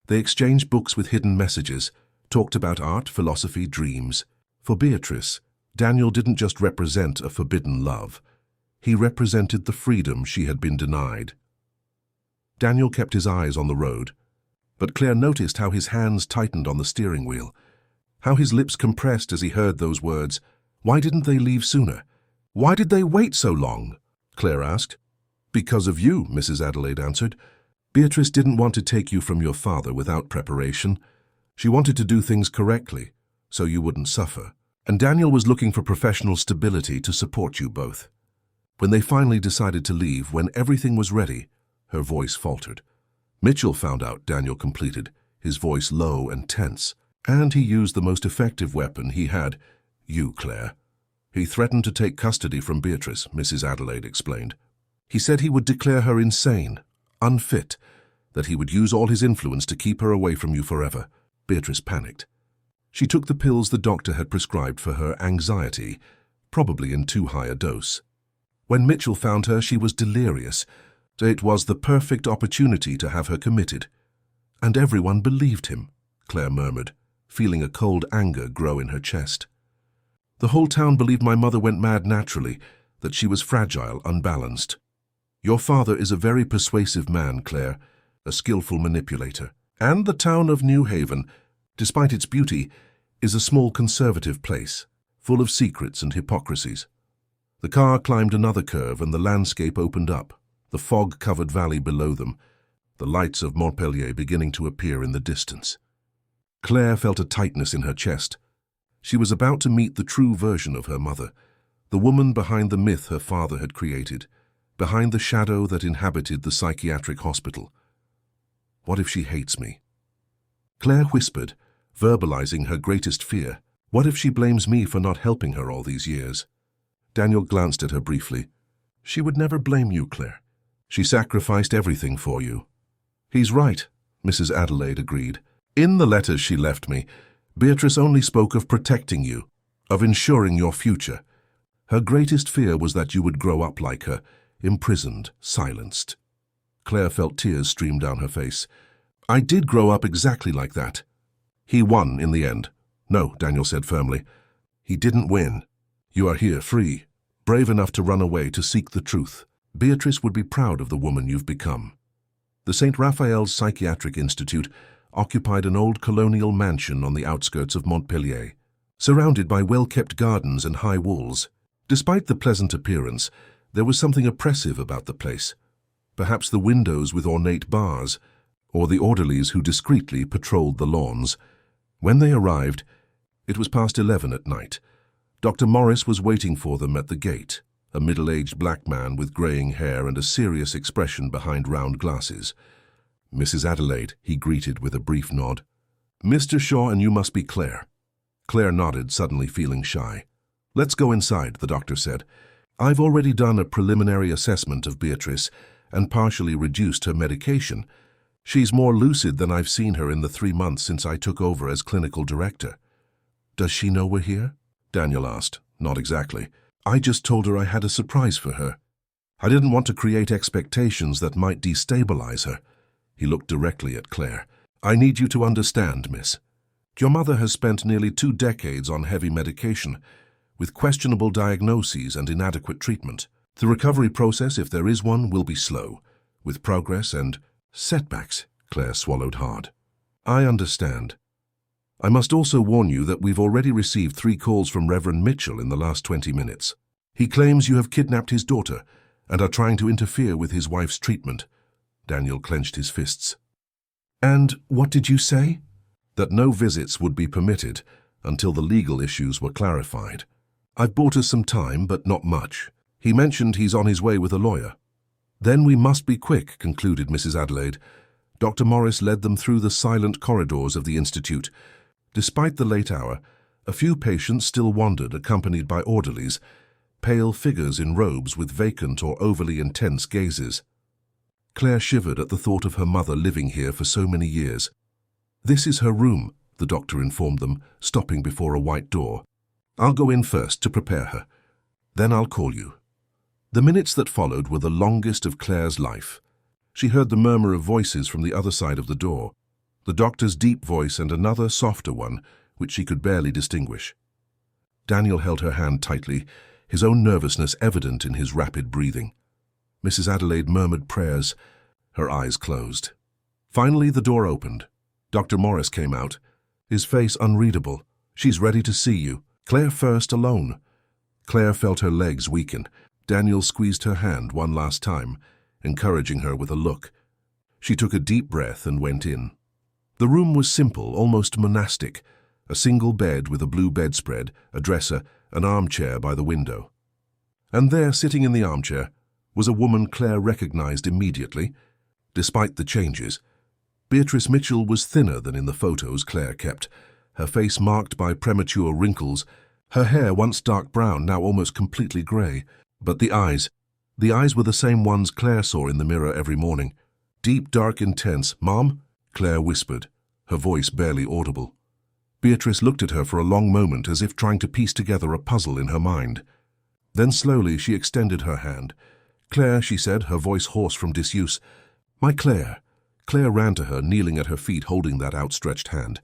They exchanged books with hidden messages, talked about art, philosophy, dreams. For Beatrice, Daniel didn't just represent a forbidden love. He represented the freedom she had been denied. Daniel kept his eyes on the road, but Claire noticed how his hands tightened on the steering wheel, how his lips compressed as he heard those words. Why didn't they leave sooner? Why did they wait so long? Claire asked. "Because of you," Mrs. Adelaide answered. "Beatrice didn't want to take you from your father without preparation. She wanted to do things correctly, so you wouldn't suffer. And Daniel was looking for professional stability to support you both." When they finally decided to leave, when everything was ready, her voice faltered. "Mitchell found out," Daniel completed, his voice low and tense. "And he used the most effective weapon he had, you, Claire. He threatened to take custody from Beatrice," Mrs. Adelaide explained. "He said he would declare her insane, unfit, that he would use all his influence to keep her away from you forever." Beatrice panicked. She took the pills the doctor had prescribed for her anxiety, probably in too high a dose. When Mitchell found her, she was delirious. It was the perfect opportunity to have her committed. "And everyone believed him," Claire murmured, feeling a cold anger grow in her chest. "The whole town believed my mother went mad naturally, that she was fragile, unbalanced. Your father is a very persuasive man, Claire, a skillful manipulator. And the town of New Haven, despite its beauty, is a small conservative place, full of secrets and hypocrisies." The car climbed another curve and the landscape opened up, the fog-covered valley below them, the lights of Montpellier beginning to appear in the distance. Claire felt a tightness in her chest. She was about to meet the true version of her mother, the woman behind the myth her father had created, behind the shadow that inhabited the psychiatric hospital. "What if she hates me?" Claire whispered, verbalizing her greatest fear. "What if she blames me for not helping her all these years?" Daniel glanced at her briefly. "She would never blame you, Claire. She sacrificed everything for you." "He's right," Mrs. Adelaide agreed. "In the letters she left me, Beatrice only spoke of protecting you, of ensuring your future. Her greatest fear was that you would grow up like her, imprisoned, silenced." Claire felt tears stream down her face. "I did grow up exactly like that." "He won in the end." "No," Daniel said firmly. "He didn't win. You are here, free, brave enough to run away to seek the truth. Beatrice would be proud of the woman you've become." The St. Raphael's Psychiatric Institute occupied an old colonial mansion on the outskirts of Montpellier, surrounded by well-kept gardens and high walls. Despite the pleasant appearance, there was something oppressive about the place. Perhaps the windows with ornate bars, or the orderlies who discreetly patrolled the lawns. When they arrived, it was past 11 at night. Dr. Morris was waiting for them at the gate, a middle-aged black man with graying hair and a serious expression behind round glasses. "Mrs. Adelaide," he greeted with a brief nod. "Mr. Shaw and you must be Claire." Claire nodded, suddenly feeling shy. "Let's go inside," the doctor said. "I've already done a preliminary assessment of Beatrice and partially reduced her medication. She's more lucid than I've seen her in the 3 months since I took over as clinical director. Does she know we're here? Daniel asked. Not exactly. I just told her I had a surprise for her. I didn't want to create expectations that might destabilize her. He looked directly at Claire. I need you to understand, miss. Your mother has spent nearly 2 decades on heavy medication, with questionable diagnoses and inadequate treatment. The recovery process, if there is one, will be slow, with progress and setbacks. Claire swallowed hard. I understand. I must also warn you that we've already received 3 calls from Reverend Mitchell in the last 20 minutes. He claims you have kidnapped his daughter and are trying to interfere with his wife's treatment. Daniel clenched his fists. And what did you say? That no visits would be permitted until the legal issues were clarified. I've bought us some time, but not much. He mentioned he's on his way with a lawyer. Then we must be quick, concluded Mrs. Adelaide. Dr. Morris led them through the silent corridors of the Institute. Despite the late hour, a few patients still wandered, accompanied by orderlies, pale figures in robes with vacant or overly intense gazes. Claire shivered at the thought of her mother living here for so many years. This is her room, the doctor informed them, stopping before a white door. I'll go in first to prepare her. Then I'll call you. The minutes that followed were the longest of Claire's life. She heard the murmur of voices from the other side of the door, the doctor's deep voice and another softer one, which she could barely distinguish. Daniel held her hand tightly, his own nervousness evident in his rapid breathing. Mrs. Adelaide murmured prayers, her eyes closed. Finally, the door opened. Dr. Morris came out, his face unreadable. She's ready to see you. Claire first, alone. Claire felt her legs weaken. Daniel squeezed her hand one last time, encouraging her with a look. She took a deep breath and went in. The room was simple, almost monastic. A single bed with a blue bedspread, a dresser, an armchair by the window. And there, sitting in the armchair, was a woman Claire recognized immediately. Despite the changes, Beatrice Mitchell was thinner than in the photos Claire kept, her face marked by premature wrinkles, her hair once dark brown, now almost completely grey. But the eyes were the same ones Claire saw in the mirror every morning. Deep, dark, intense. Mom? Claire whispered, her voice barely audible. Beatrice looked at her for a long moment as if trying to piece together a puzzle in her mind. Then slowly she extended her hand. Claire, she said, her voice hoarse from disuse. My Claire. Claire ran to her, kneeling at her feet, holding that outstretched hand.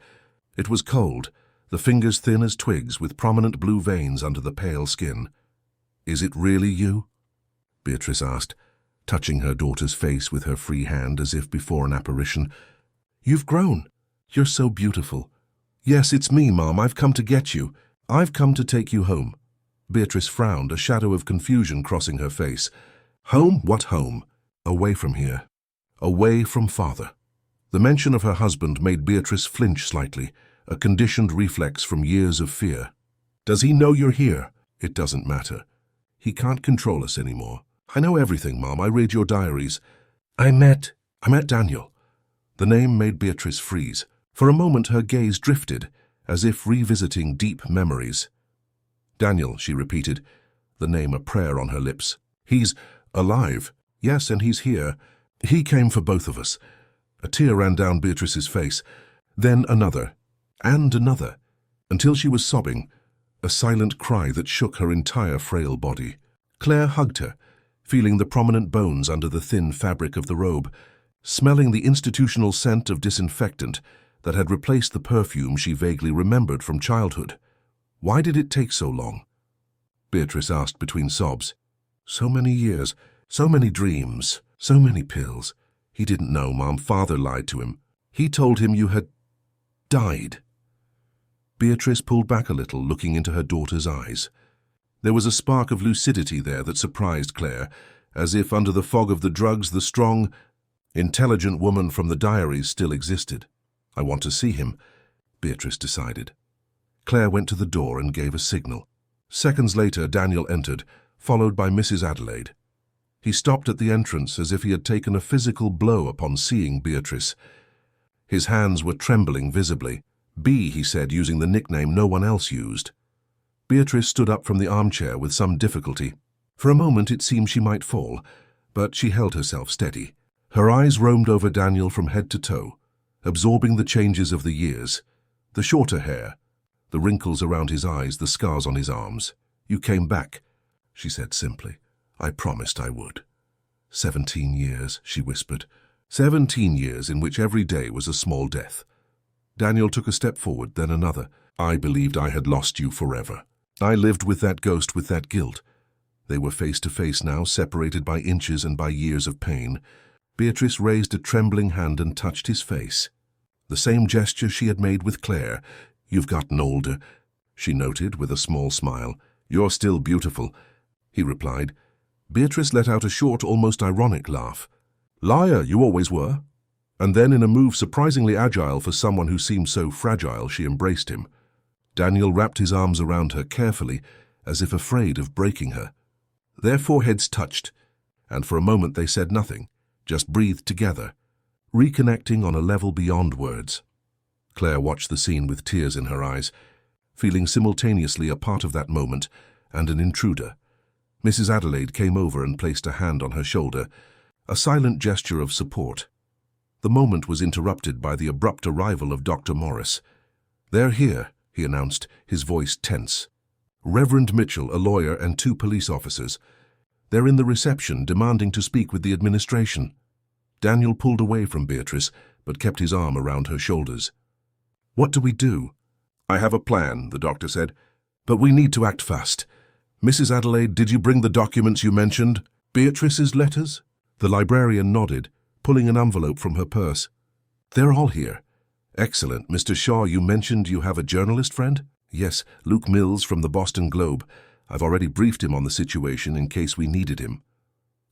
It was cold, the fingers thin as twigs with prominent blue veins under the pale skin. Is it really you? Beatrice asked, touching her daughter's face with her free hand as if before an apparition. You've grown. You're so beautiful. Yes, it's me, Mom. I've come to get you. I've come to take you home. Beatrice frowned, a shadow of confusion crossing her face. Home? What home? Away from here. Away from Father. The mention of her husband made Beatrice flinch slightly, a conditioned reflex from years of fear. Does he know you're here? It doesn't matter. He can't control us anymore. I know everything, Mom. I read your diaries. I met Daniel. The name made Beatrice freeze. For a moment her gaze drifted, as if revisiting deep memories. Daniel, she repeated, the name a prayer on her lips. He's alive. Yes, and he's here. He came for both of us. A tear ran down Beatrice's face. Then another, and another, until she was sobbing, a silent cry that shook her entire frail body. Claire hugged her, feeling the prominent bones under the thin fabric of the robe, smelling the institutional scent of disinfectant that had replaced the perfume she vaguely remembered from childhood. Why did it take so long? Beatrice asked between sobs. So many years, so many dreams, so many pills. He didn't know, Mom. Father lied to him. He told him you had died. Beatrice pulled back a little, looking into her daughter's eyes. There was a spark of lucidity there that surprised Claire, as if under the fog of the drugs the strong, intelligent woman from the diaries still existed. I want to see him, Beatrice decided. Claire went to the door and gave a signal. Seconds later, Daniel entered, followed by Mrs. Adelaide. He stopped at the entrance as if he had taken a physical blow upon seeing Beatrice. His hands were trembling visibly. B, he said, using the nickname no one else used. Beatrice stood up from the armchair with some difficulty. For a moment it seemed she might fall, but she held herself steady. Her eyes roamed over Daniel from head to toe, absorbing the changes of the years. The shorter hair, the wrinkles around his eyes, the scars on his arms. "You came back," she said simply. "I promised I would." 17 years, she whispered. 17 years in which every day was a small death. Daniel took a step forward, then another. "I believed I had lost you forever. I lived with that ghost, with that guilt." They were face to face now, separated by inches and by years of pain. Beatrice raised a trembling hand and touched his face. The same gesture she had made with Claire. "You've gotten older," she noted with a small smile. "You're still beautiful," he replied. Beatrice let out a short, almost ironic laugh. "Liar, you always were." And then, in a move surprisingly agile for someone who seemed so fragile, she embraced him. Daniel wrapped his arms around her carefully, as if afraid of breaking her. Their foreheads touched, and for a moment they said nothing, just breathed together, reconnecting on a level beyond words. Claire watched the scene with tears in her eyes, feeling simultaneously a part of that moment and an intruder. Mrs. Adelaide came over and placed a hand on her shoulder, a silent gesture of support. The moment was interrupted by the abrupt arrival of Dr. Morris. "They're here," he announced, his voice tense. "Reverend Mitchell, a lawyer, and 2 police officers. They're in the reception, demanding to speak with the administration." Daniel pulled away from Beatrice, but kept his arm around her shoulders. "What do we do?" "I have a plan," the doctor said, "but we need to act fast. Mrs. Adelaide, did you bring the documents you mentioned? Beatrice's letters?" The librarian nodded, pulling an envelope from her purse. "They're all here." "Excellent. Mr. Shaw, you mentioned you have a journalist friend?" "Yes, Luke Mills from the Boston Globe. I've already briefed him on the situation in case we needed him."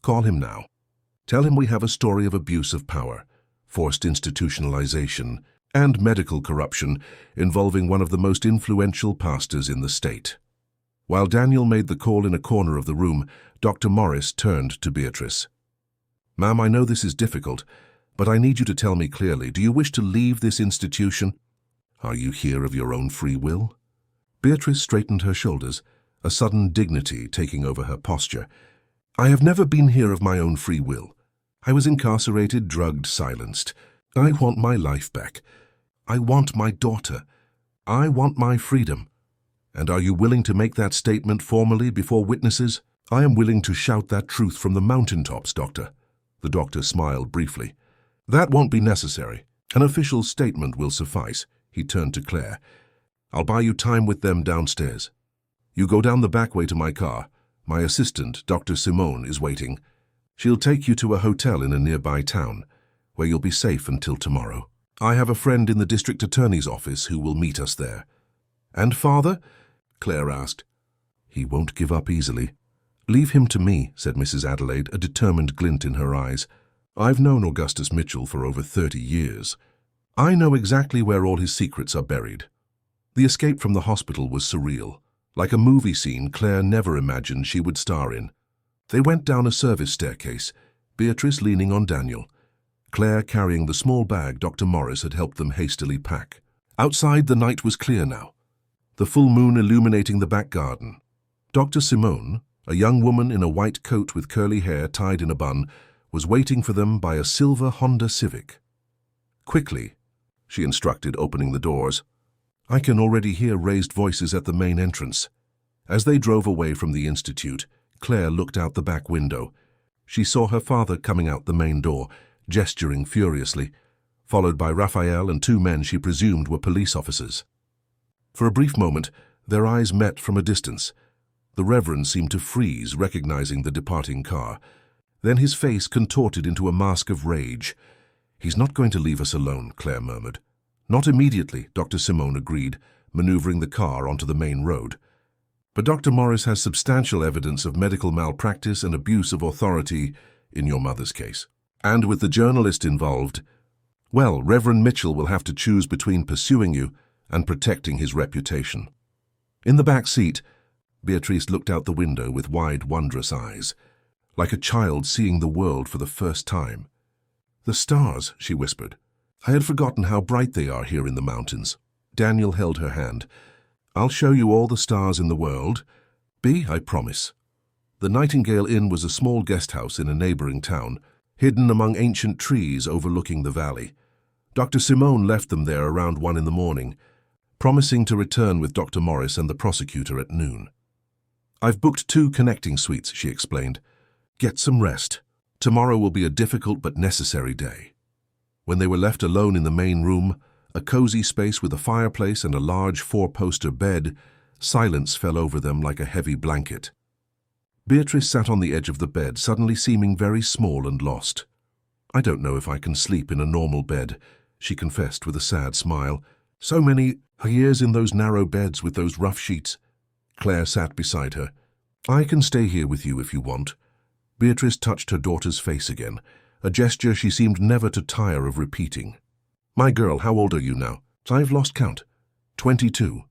"Call him now. Tell him we have a story of abuse of power, forced institutionalization, and medical corruption involving one of the most influential pastors in the state." While Daniel made the call in a corner of the room, Dr. Morris turned to Beatrice. "Ma'am, I know this is difficult, but I need you to tell me clearly, do you wish to leave this institution? Are you here of your own free will?" Beatrice straightened her shoulders, a sudden dignity taking over her posture. "I have never been here of my own free will. I was incarcerated, drugged, silenced. I want my life back. I want my daughter. I want my freedom. And are you willing to make that statement formally before witnesses?" "I am willing to shout that truth from the mountaintops, Doctor." The doctor smiled briefly. "That won't be necessary. An official statement will suffice." He turned to Claire. "I'll buy you time with them downstairs. You go down the back way to my car. My assistant, Dr. Simone, is waiting. She'll take you to a hotel in a nearby town, where you'll be safe until tomorrow. I have a friend in the district attorney's office who will meet us there." "And father?" Claire asked. "He won't give up easily." "Leave him to me," said Mrs. Adelaide, a determined glint in her eyes. "I've known Augustus Mitchell for over 30 years. I know exactly where all his secrets are buried." The escape from the hospital was surreal, like a movie scene Claire never imagined she would star in. They went down a service staircase, Beatrice leaning on Daniel, Claire carrying the small bag Dr. Morris had helped them hastily pack. Outside, the night was clear now, the full moon illuminating the back garden. Dr. Simone, a young woman in a white coat with curly hair tied in a bun, was waiting for them by a silver Honda Civic. "Quickly," she instructed, opening the doors. I can already hear raised voices at the main entrance. As they drove away from the institute, Claire looked out the back window. She saw her father coming out the main door, gesturing furiously, followed by Raphael and 2 men she presumed were police officers. For a brief moment, their eyes met from a distance. The Reverend seemed to freeze, recognizing the departing car. Then his face contorted into a mask of rage. "He's not going to leave us alone," Claire murmured. "Not immediately," Dr. Simone agreed, maneuvering the car onto the main road. "But Dr. Morris has substantial evidence of medical malpractice and abuse of authority in your mother's case. And with the journalist involved, well, Reverend Mitchell will have to choose between pursuing you and protecting his reputation." In the back seat, Beatrice looked out the window with wide, wondrous eyes, like a child seeing the world for the first time. "The stars," she whispered. "I had forgotten how bright they are here in the mountains." Daniel held her hand. "I'll show you all the stars in the world. I promise." The Nightingale Inn was a small guest house in a neighboring town, hidden among ancient trees overlooking the valley. Dr. Simone left them there around 1 in the morning, promising to return with Dr. Morris and the prosecutor at noon. "I've booked 2 connecting suites," she explained. "Get some rest. Tomorrow will be a difficult but necessary day." When they were left alone in the main room, a cozy space with a fireplace and a large 4-poster bed, silence fell over them like a heavy blanket. Beatrice sat on the edge of the bed, suddenly seeming very small and lost. "I don't know if I can sleep in a normal bed," she confessed with a sad smile. "So many years in those narrow beds with those rough sheets." Claire sat beside her. "I can stay here with you if you want." Beatrice touched her daughter's face again, a gesture she seemed never to tire of repeating. "My girl, how old are you now?" "I've lost count." 22.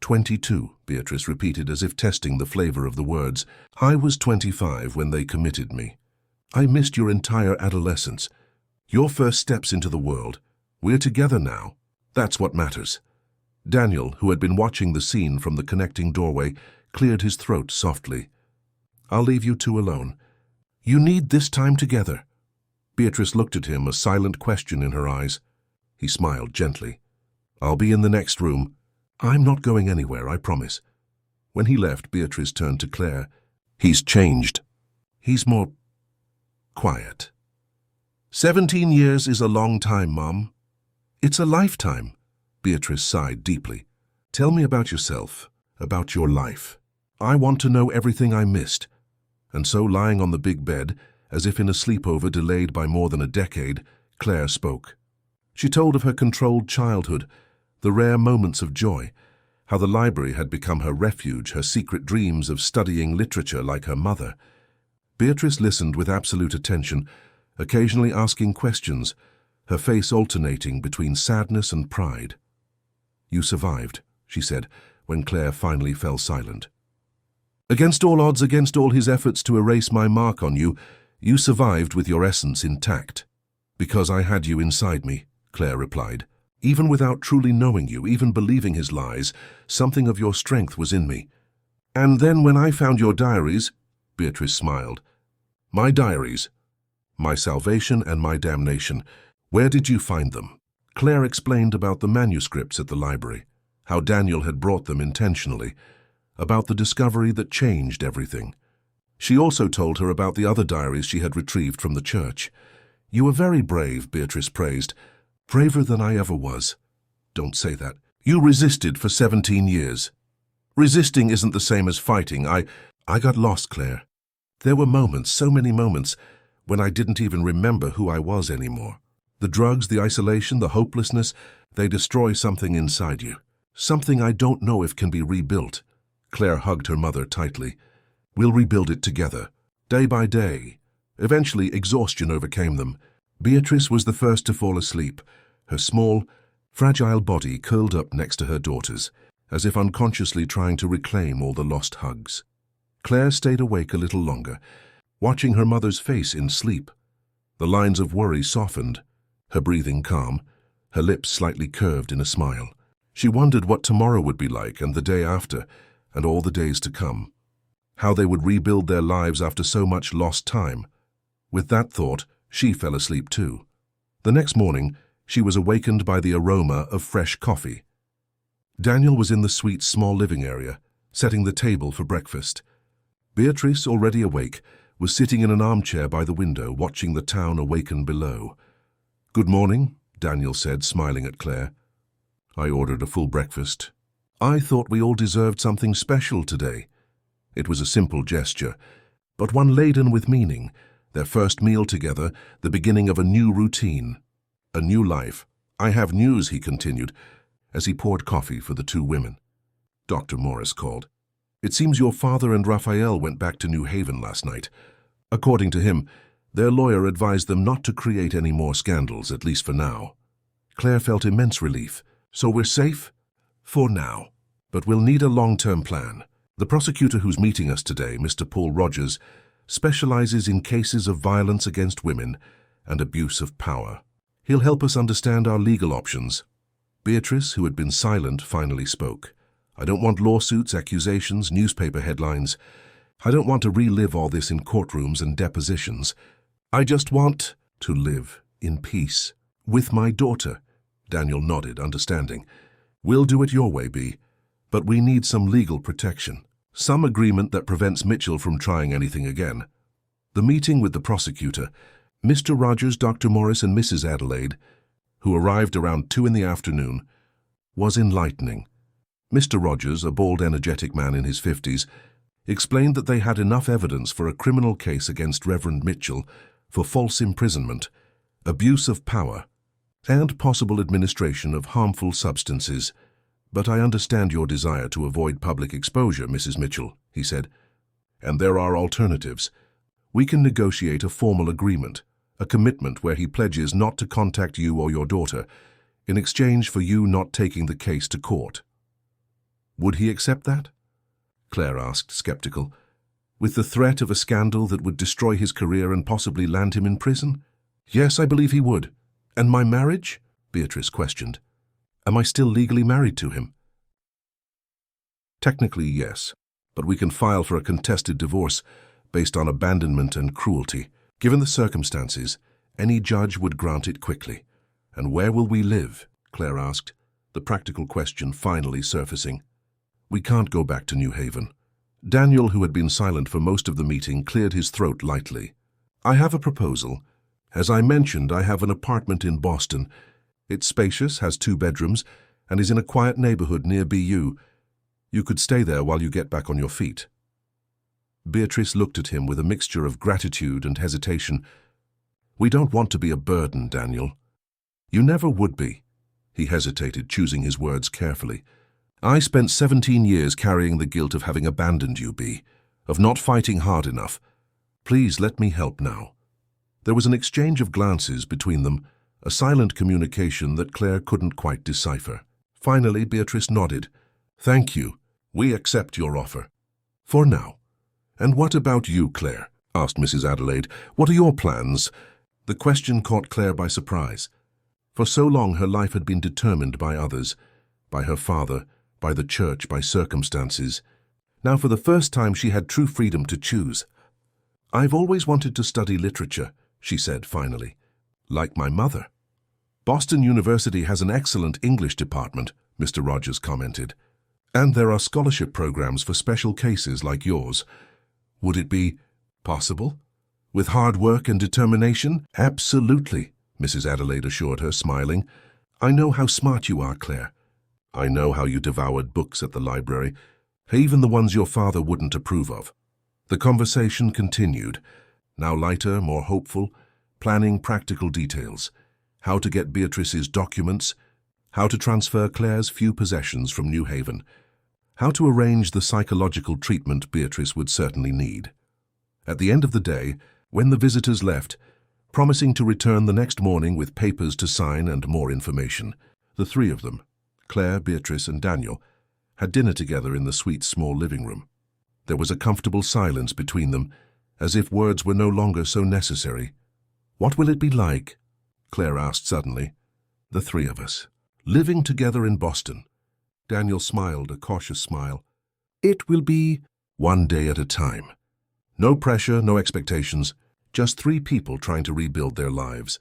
22, Beatrice repeated as if testing the flavor of the words. "I was 25 when they committed me. I missed your entire adolescence. Your first steps into the world. We're together now. That's what matters." Daniel, who had been watching the scene from the connecting doorway, cleared his throat softly. "I'll leave you 2 alone. You need this time together." Beatrice looked at him, a silent question in her eyes. He smiled gently. "I'll be in the next room. I'm not going anywhere, I promise." When he left, Beatrice turned to Claire. "He's changed. He's more quiet." 17 years is a long time, Mom. "It's a lifetime." Beatrice sighed deeply. "Tell me about yourself, about your life. I want to know everything I missed." And so, lying on the big bed, as if in a sleepover delayed by more than a decade, Claire spoke. She told of her controlled childhood, the rare moments of joy, how the library had become her refuge, her secret dreams of studying literature like her mother. Beatrice listened with absolute attention, occasionally asking questions, her face alternating between sadness and pride. "You survived," she said, when Claire finally fell silent. "Against all odds, against all his efforts to erase my mark on you, you survived with your essence intact." "Because I had you inside me," Claire replied. "Even without truly knowing you, even believing his lies, something of your strength was in me." "And then when I found your diaries," Beatrice smiled. "My diaries. My salvation and my damnation. Where did you find them?" Claire explained about the manuscripts at the library, how Daniel had brought them intentionally, about the discovery that changed everything. She also told her about the other diaries she had retrieved from the church. "You were very brave," Beatrice praised. "Braver than I ever was." "Don't say that. You resisted for 17 years. Resisting isn't the same as fighting. I got lost, Claire. There were moments, so many moments, when I didn't even remember who I was anymore. The drugs, the isolation, the hopelessness, they destroy something inside you. Something I don't know if can be rebuilt." Claire hugged her mother tightly. "We'll rebuild it together, day by day." Eventually, exhaustion overcame them. Beatrice was the first to fall asleep, her small, fragile body curled up next to her daughter's, as if unconsciously trying to reclaim all the lost hugs. Claire stayed awake a little longer, watching her mother's face in sleep. The lines of worry softened, her breathing calm, her lips slightly curved in a smile. She wondered what tomorrow would be like, and the day after, and all the days to come. How they would rebuild their lives after so much lost time. With that thought, she fell asleep too. The next morning, she was awakened by the aroma of fresh coffee. Daniel was in the suite's small living area, setting the table for breakfast. Beatrice, already awake, was sitting in an armchair by the window, watching the town awaken below. "Good morning," Daniel said, smiling at Claire. "I ordered a full breakfast. I thought we all deserved something special today." It was a simple gesture, but one laden with meaning. Their first meal together, the beginning of a new routine, a new life. "I have news," he continued, as he poured coffee for the 2 women. Dr. Morris called. "It seems your father and Raphael went back to New Haven last night. According to him, their lawyer advised them not to create any more scandals, at least for now." Claire felt immense relief. "So we're safe?" "For now. But we'll need a long-term plan. The prosecutor who's meeting us today, Mr. Paul Rogers, specializes in cases of violence against women and abuse of power. He'll help us understand our legal options." Beatrice, who had been silent, finally spoke. "I don't want lawsuits, accusations, newspaper headlines. I don't want to relive all this in courtrooms and depositions. I just want to live in peace with my daughter. Daniel nodded, understanding. We'll do it your way, Bea, but we need some legal protection. Some agreement that prevents Mitchell from trying anything again. The meeting with the prosecutor, Mr. Rogers, Dr. Morris, and Mrs. Adelaide, who arrived around 2 in the afternoon, was enlightening. Mr. Rogers, a bald, energetic man in his 50s, explained that they had enough evidence for a criminal case against Reverend Mitchell for false imprisonment, abuse of power, and possible administration of harmful substances. But I understand your desire to avoid public exposure, Mrs. Mitchell, he said. And there are alternatives. We can negotiate a formal agreement, a commitment where he pledges not to contact you or your daughter, in exchange for you not taking the case to court. Would he accept that? Claire asked, skeptical. With the threat of a scandal that would destroy his career and possibly land him in prison? Yes, I believe he would. And my marriage? Beatrice questioned. Am I still legally married to him? Technically, yes, but we can file for a contested divorce based on abandonment and cruelty. Given the circumstances, any judge would grant it quickly. And where will we live? Claire asked, the practical question finally surfacing. We can't go back to New Haven. Daniel, who had been silent for most of the meeting, cleared his throat lightly. I have a proposal. As I mentioned, I have an apartment in Boston. It's spacious, has 2 bedrooms, and is in a quiet neighborhood near BU. You could stay there while you get back on your feet. Beatrice looked at him with a mixture of gratitude and hesitation. We don't want to be a burden, Daniel. You never would be. He hesitated, choosing his words carefully. I spent 17 years carrying the guilt of having abandoned you, Bea, of not fighting hard enough. Please let me help now. There was an exchange of glances between them, a silent communication that Claire couldn't quite decipher. Finally, Beatrice nodded. Thank you. We accept your offer. For now. And what about you, Claire? Asked Mrs. Adelaide. What are your plans? The question caught Claire by surprise. For so long her life had been determined by others, by her father, by the church, by circumstances. Now for the first time she had true freedom to choose. I've always wanted to study literature, she said finally. Like my mother. Boston University has an excellent English department, Mr. Rogers commented. And there are scholarship programs for special cases like yours. Would it be possible? With hard work and determination? Absolutely, Mrs. Adelaide assured her, smiling. I know how smart you are, Claire. I know how you devoured books at the library, even the ones your father wouldn't approve of. The conversation continued, now lighter, more hopeful, planning practical details. How to get Beatrice's documents, how to transfer Claire's few possessions from New Haven, how to arrange the psychological treatment Beatrice would certainly need. At the end of the day, when the visitors left, promising to return the next morning with papers to sign and more information, the 3 of them, Claire, Beatrice, and Daniel, had dinner together in the sweet small living room. There was a comfortable silence between them, as if words were no longer so necessary. What will it be like? Claire asked suddenly. The 3 of us, living together in Boston. Daniel smiled, a cautious smile. It will be one day at a time. No pressure, no expectations, just 3 people trying to rebuild their lives.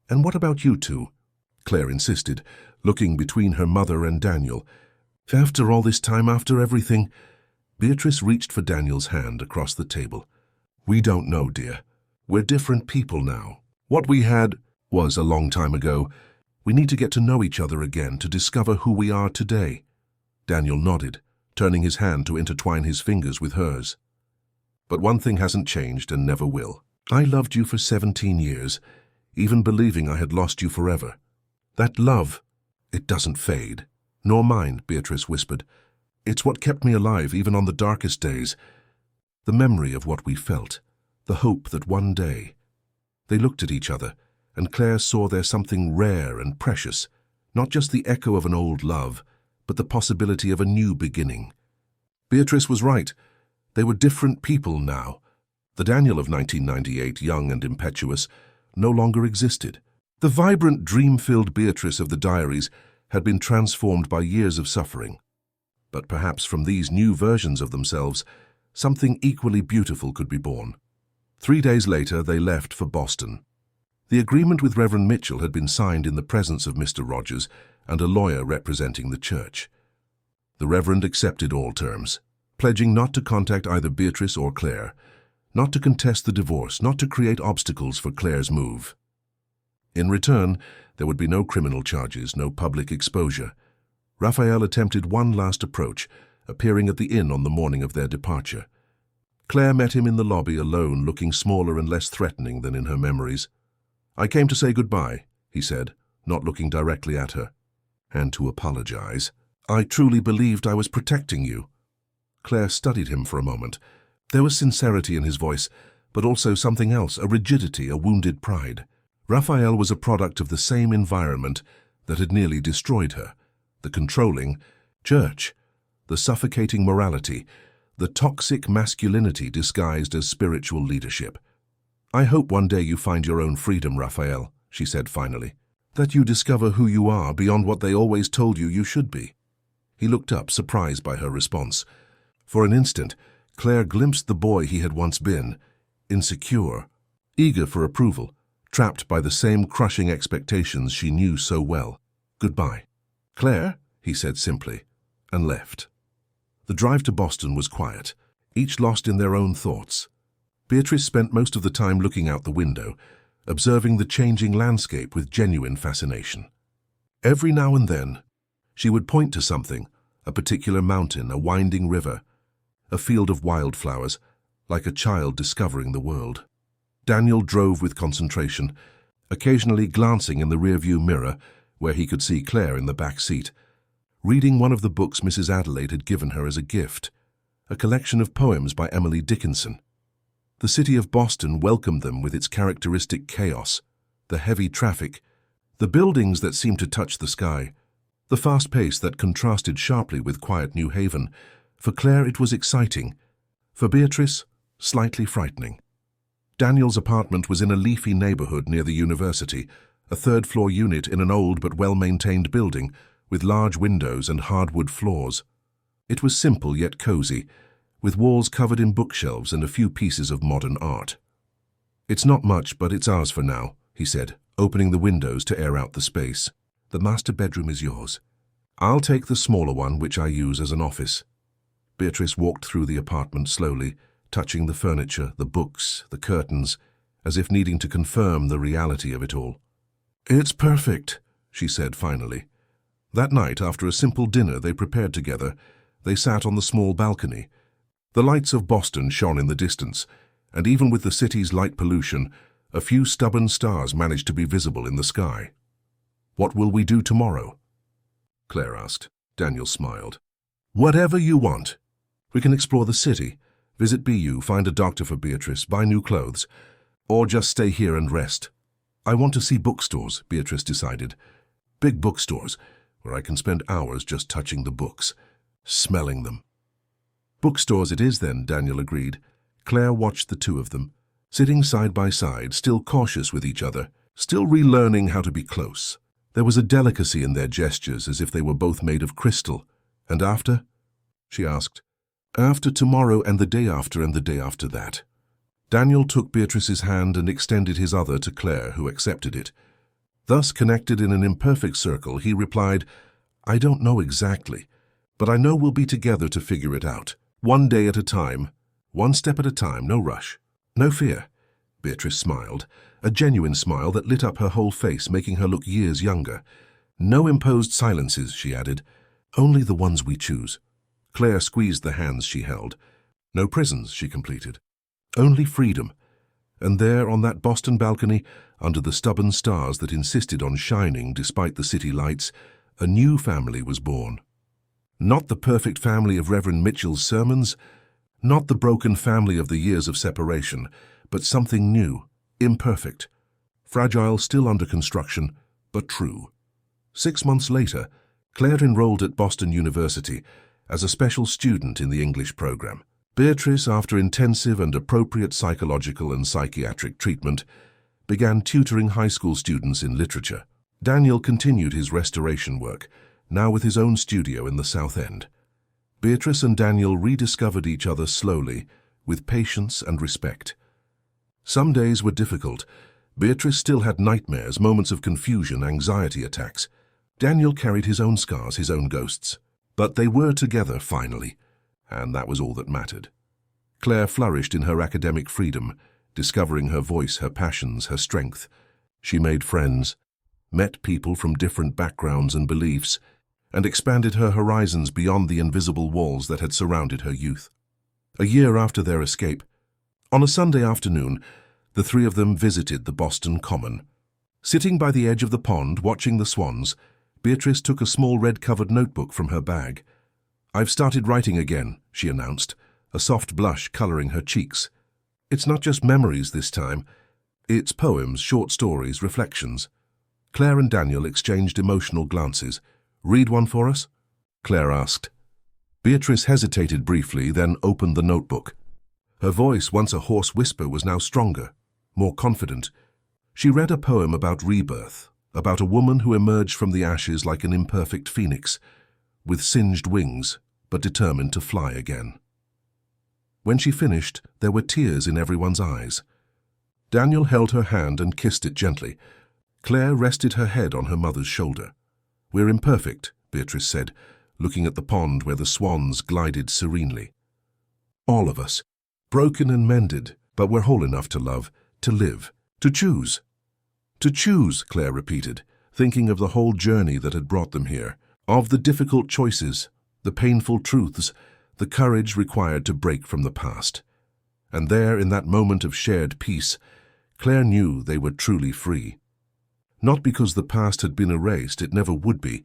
And what about you 2? Claire insisted, looking between her mother and Daniel. After all this time, after everything... Beatrice reached for Daniel's hand across the table. We don't know, dear. We're different people now. What we had was a long time ago. We need to get to know each other again to discover who we are today. Daniel nodded, turning his hand to intertwine his fingers with hers. But one thing hasn't changed and never will. I loved you for 17 years, even believing I had lost you forever. That love, it doesn't fade. Nor mine, Beatrice whispered. It's what kept me alive even on the darkest days. The memory of what we felt, the hope that one day... They looked at each other, and Claire saw there something rare and precious, not just the echo of an old love, but the possibility of a new beginning. Beatrice was right. They were different people now. The Daniel of 1998, young and impetuous, no longer existed. The vibrant, dream-filled Beatrice of the diaries had been transformed by years of suffering. But perhaps from these new versions of themselves, something equally beautiful could be born. 3 days later, they left for Boston. The agreement with Reverend Mitchell had been signed in the presence of Mr. Rogers and a lawyer representing the church. The Reverend accepted all terms, pledging not to contact either Beatrice or Claire, not to contest the divorce, not to create obstacles for Claire's move. In return, there would be no criminal charges, no public exposure. Raphael attempted one last approach, appearing at the inn on the morning of their departure. Claire met him in the lobby alone, looking smaller and less threatening than in her memories. "I came to say goodbye," he said, not looking directly at her. "And to apologize. I truly believed I was protecting you." Claire studied him for a moment. There was sincerity in his voice, but also something else, a rigidity, a wounded pride. Raphael was a product of the same environment that had nearly destroyed her. The controlling church, the suffocating morality, the toxic masculinity disguised as spiritual leadership. "I hope one day you find your own freedom, Raphael," she said finally, "that you discover who you are beyond what they always told you should be." He looked up, surprised by her response. For an instant, Claire glimpsed the boy he had once been, insecure, eager for approval, trapped by the same crushing expectations she knew so well. "Goodbye." "Claire," he said simply, and left. The drive to Boston was quiet, each lost in their own thoughts. Beatrice spent most of the time looking out the window, observing the changing landscape with genuine fascination. Every now and then, she would point to something, a particular mountain, a winding river, a field of wildflowers, like a child discovering the world. Daniel drove with concentration, occasionally glancing in the rearview mirror where he could see Claire in the back seat, reading one of the books Mrs. Adelaide had given her as a gift, a collection of poems by Emily Dickinson. The city of Boston welcomed them with its characteristic chaos, the heavy traffic, the buildings that seemed to touch the sky, the fast pace that contrasted sharply with quiet New Haven. For Claire it was exciting, for Beatrice, slightly frightening. Daniel's apartment was in a leafy neighborhood near the university, a third-floor unit in an old but well-maintained building, with large windows and hardwood floors. It was simple yet cozy, with walls covered in bookshelves and a few pieces of modern art. "It's not much, but it's ours for now," he said, opening the windows to air out the space. "The master bedroom is yours. I'll take the smaller one, which I use as an office." Beatrice walked through the apartment slowly, touching the furniture, the books, the curtains, as if needing to confirm the reality of it all. "It's perfect," she said finally. That night, after a simple dinner they prepared together, they sat on the small balcony. The lights of Boston shone in the distance, and even with the city's light pollution, a few stubborn stars managed to be visible in the sky. "What will we do tomorrow?" Claire asked. Daniel smiled. "Whatever you want. We can explore the city, visit BU, find a doctor for Beatrice, buy new clothes, or just stay here and rest. I want to see bookstores," Beatrice decided. "Big bookstores, where I can spend hours just touching the books, smelling them." "Bookstores it is then," Daniel agreed. Claire watched the two of them, sitting side by side, still cautious with each other, still relearning how to be close. There was a delicacy in their gestures, as if they were both made of crystal. "And after?" she asked. "After tomorrow and the day after and the day after that." Daniel took Beatrice's hand and extended his other to Claire, who accepted it. Thus connected in an imperfect circle, he replied, "I don't know exactly, but I know we'll be together to figure it out. One day at a time, one step at a time, no rush." "No fear." Beatrice smiled, a genuine smile that lit up her whole face, making her look years younger. "No imposed silences," she added. "Only the ones we choose." Claire squeezed the hands she held. "No prisons," she completed. "Only freedom." And there, on that Boston balcony, under the stubborn stars that insisted on shining despite the city lights, a new family was born. Not the perfect family of Reverend Mitchell's sermons, not the broken family of the years of separation, but something new, imperfect, fragile, still under construction, but true. 6 months later, Claire enrolled at Boston University as a special student in the English program. Beatrice, after intensive and appropriate psychological and psychiatric treatment, began tutoring high school students in literature. Daniel continued his restoration work, now with his own studio in the South End. Beatrice and Daniel rediscovered each other slowly, with patience and respect. Some days were difficult. Beatrice still had nightmares, moments of confusion, anxiety attacks. Daniel carried his own scars, his own ghosts. But they were together, finally, and that was all that mattered. Claire flourished in her academic freedom, discovering her voice, her passions, her strength. She made friends, met people from different backgrounds and beliefs, and expanded her horizons beyond the invisible walls that had surrounded her youth. A year after their escape, on a Sunday afternoon, the three of them visited the Boston Common. Sitting by the edge of the pond, watching the swans, Beatrice took a small red-covered notebook from her bag. "I've started writing again," she announced, a soft blush coloring her cheeks. "It's not just memories this time. It's poems, short stories, reflections." Claire and Daniel exchanged emotional glances. "Read one for us?" Claire asked. Beatrice hesitated briefly, then opened the notebook. Her voice, once a hoarse whisper, was now stronger, more confident. She read a poem about rebirth, about a woman who emerged from the ashes like an imperfect phoenix, with singed wings, but determined to fly again. When she finished, there were tears in everyone's eyes. Daniel held her hand and kissed it gently. Claire rested her head on her mother's shoulder. "We're imperfect," Beatrice said, looking at the pond where the swans glided serenely. "All of us. Broken and mended, but we're whole enough to love, to live, to choose." "To choose," Claire repeated, thinking of the whole journey that had brought them here, of the difficult choices, the painful truths, the courage required to break from the past. And there, in that moment of shared peace, Claire knew they were truly free. Not because the past had been erased, it never would be,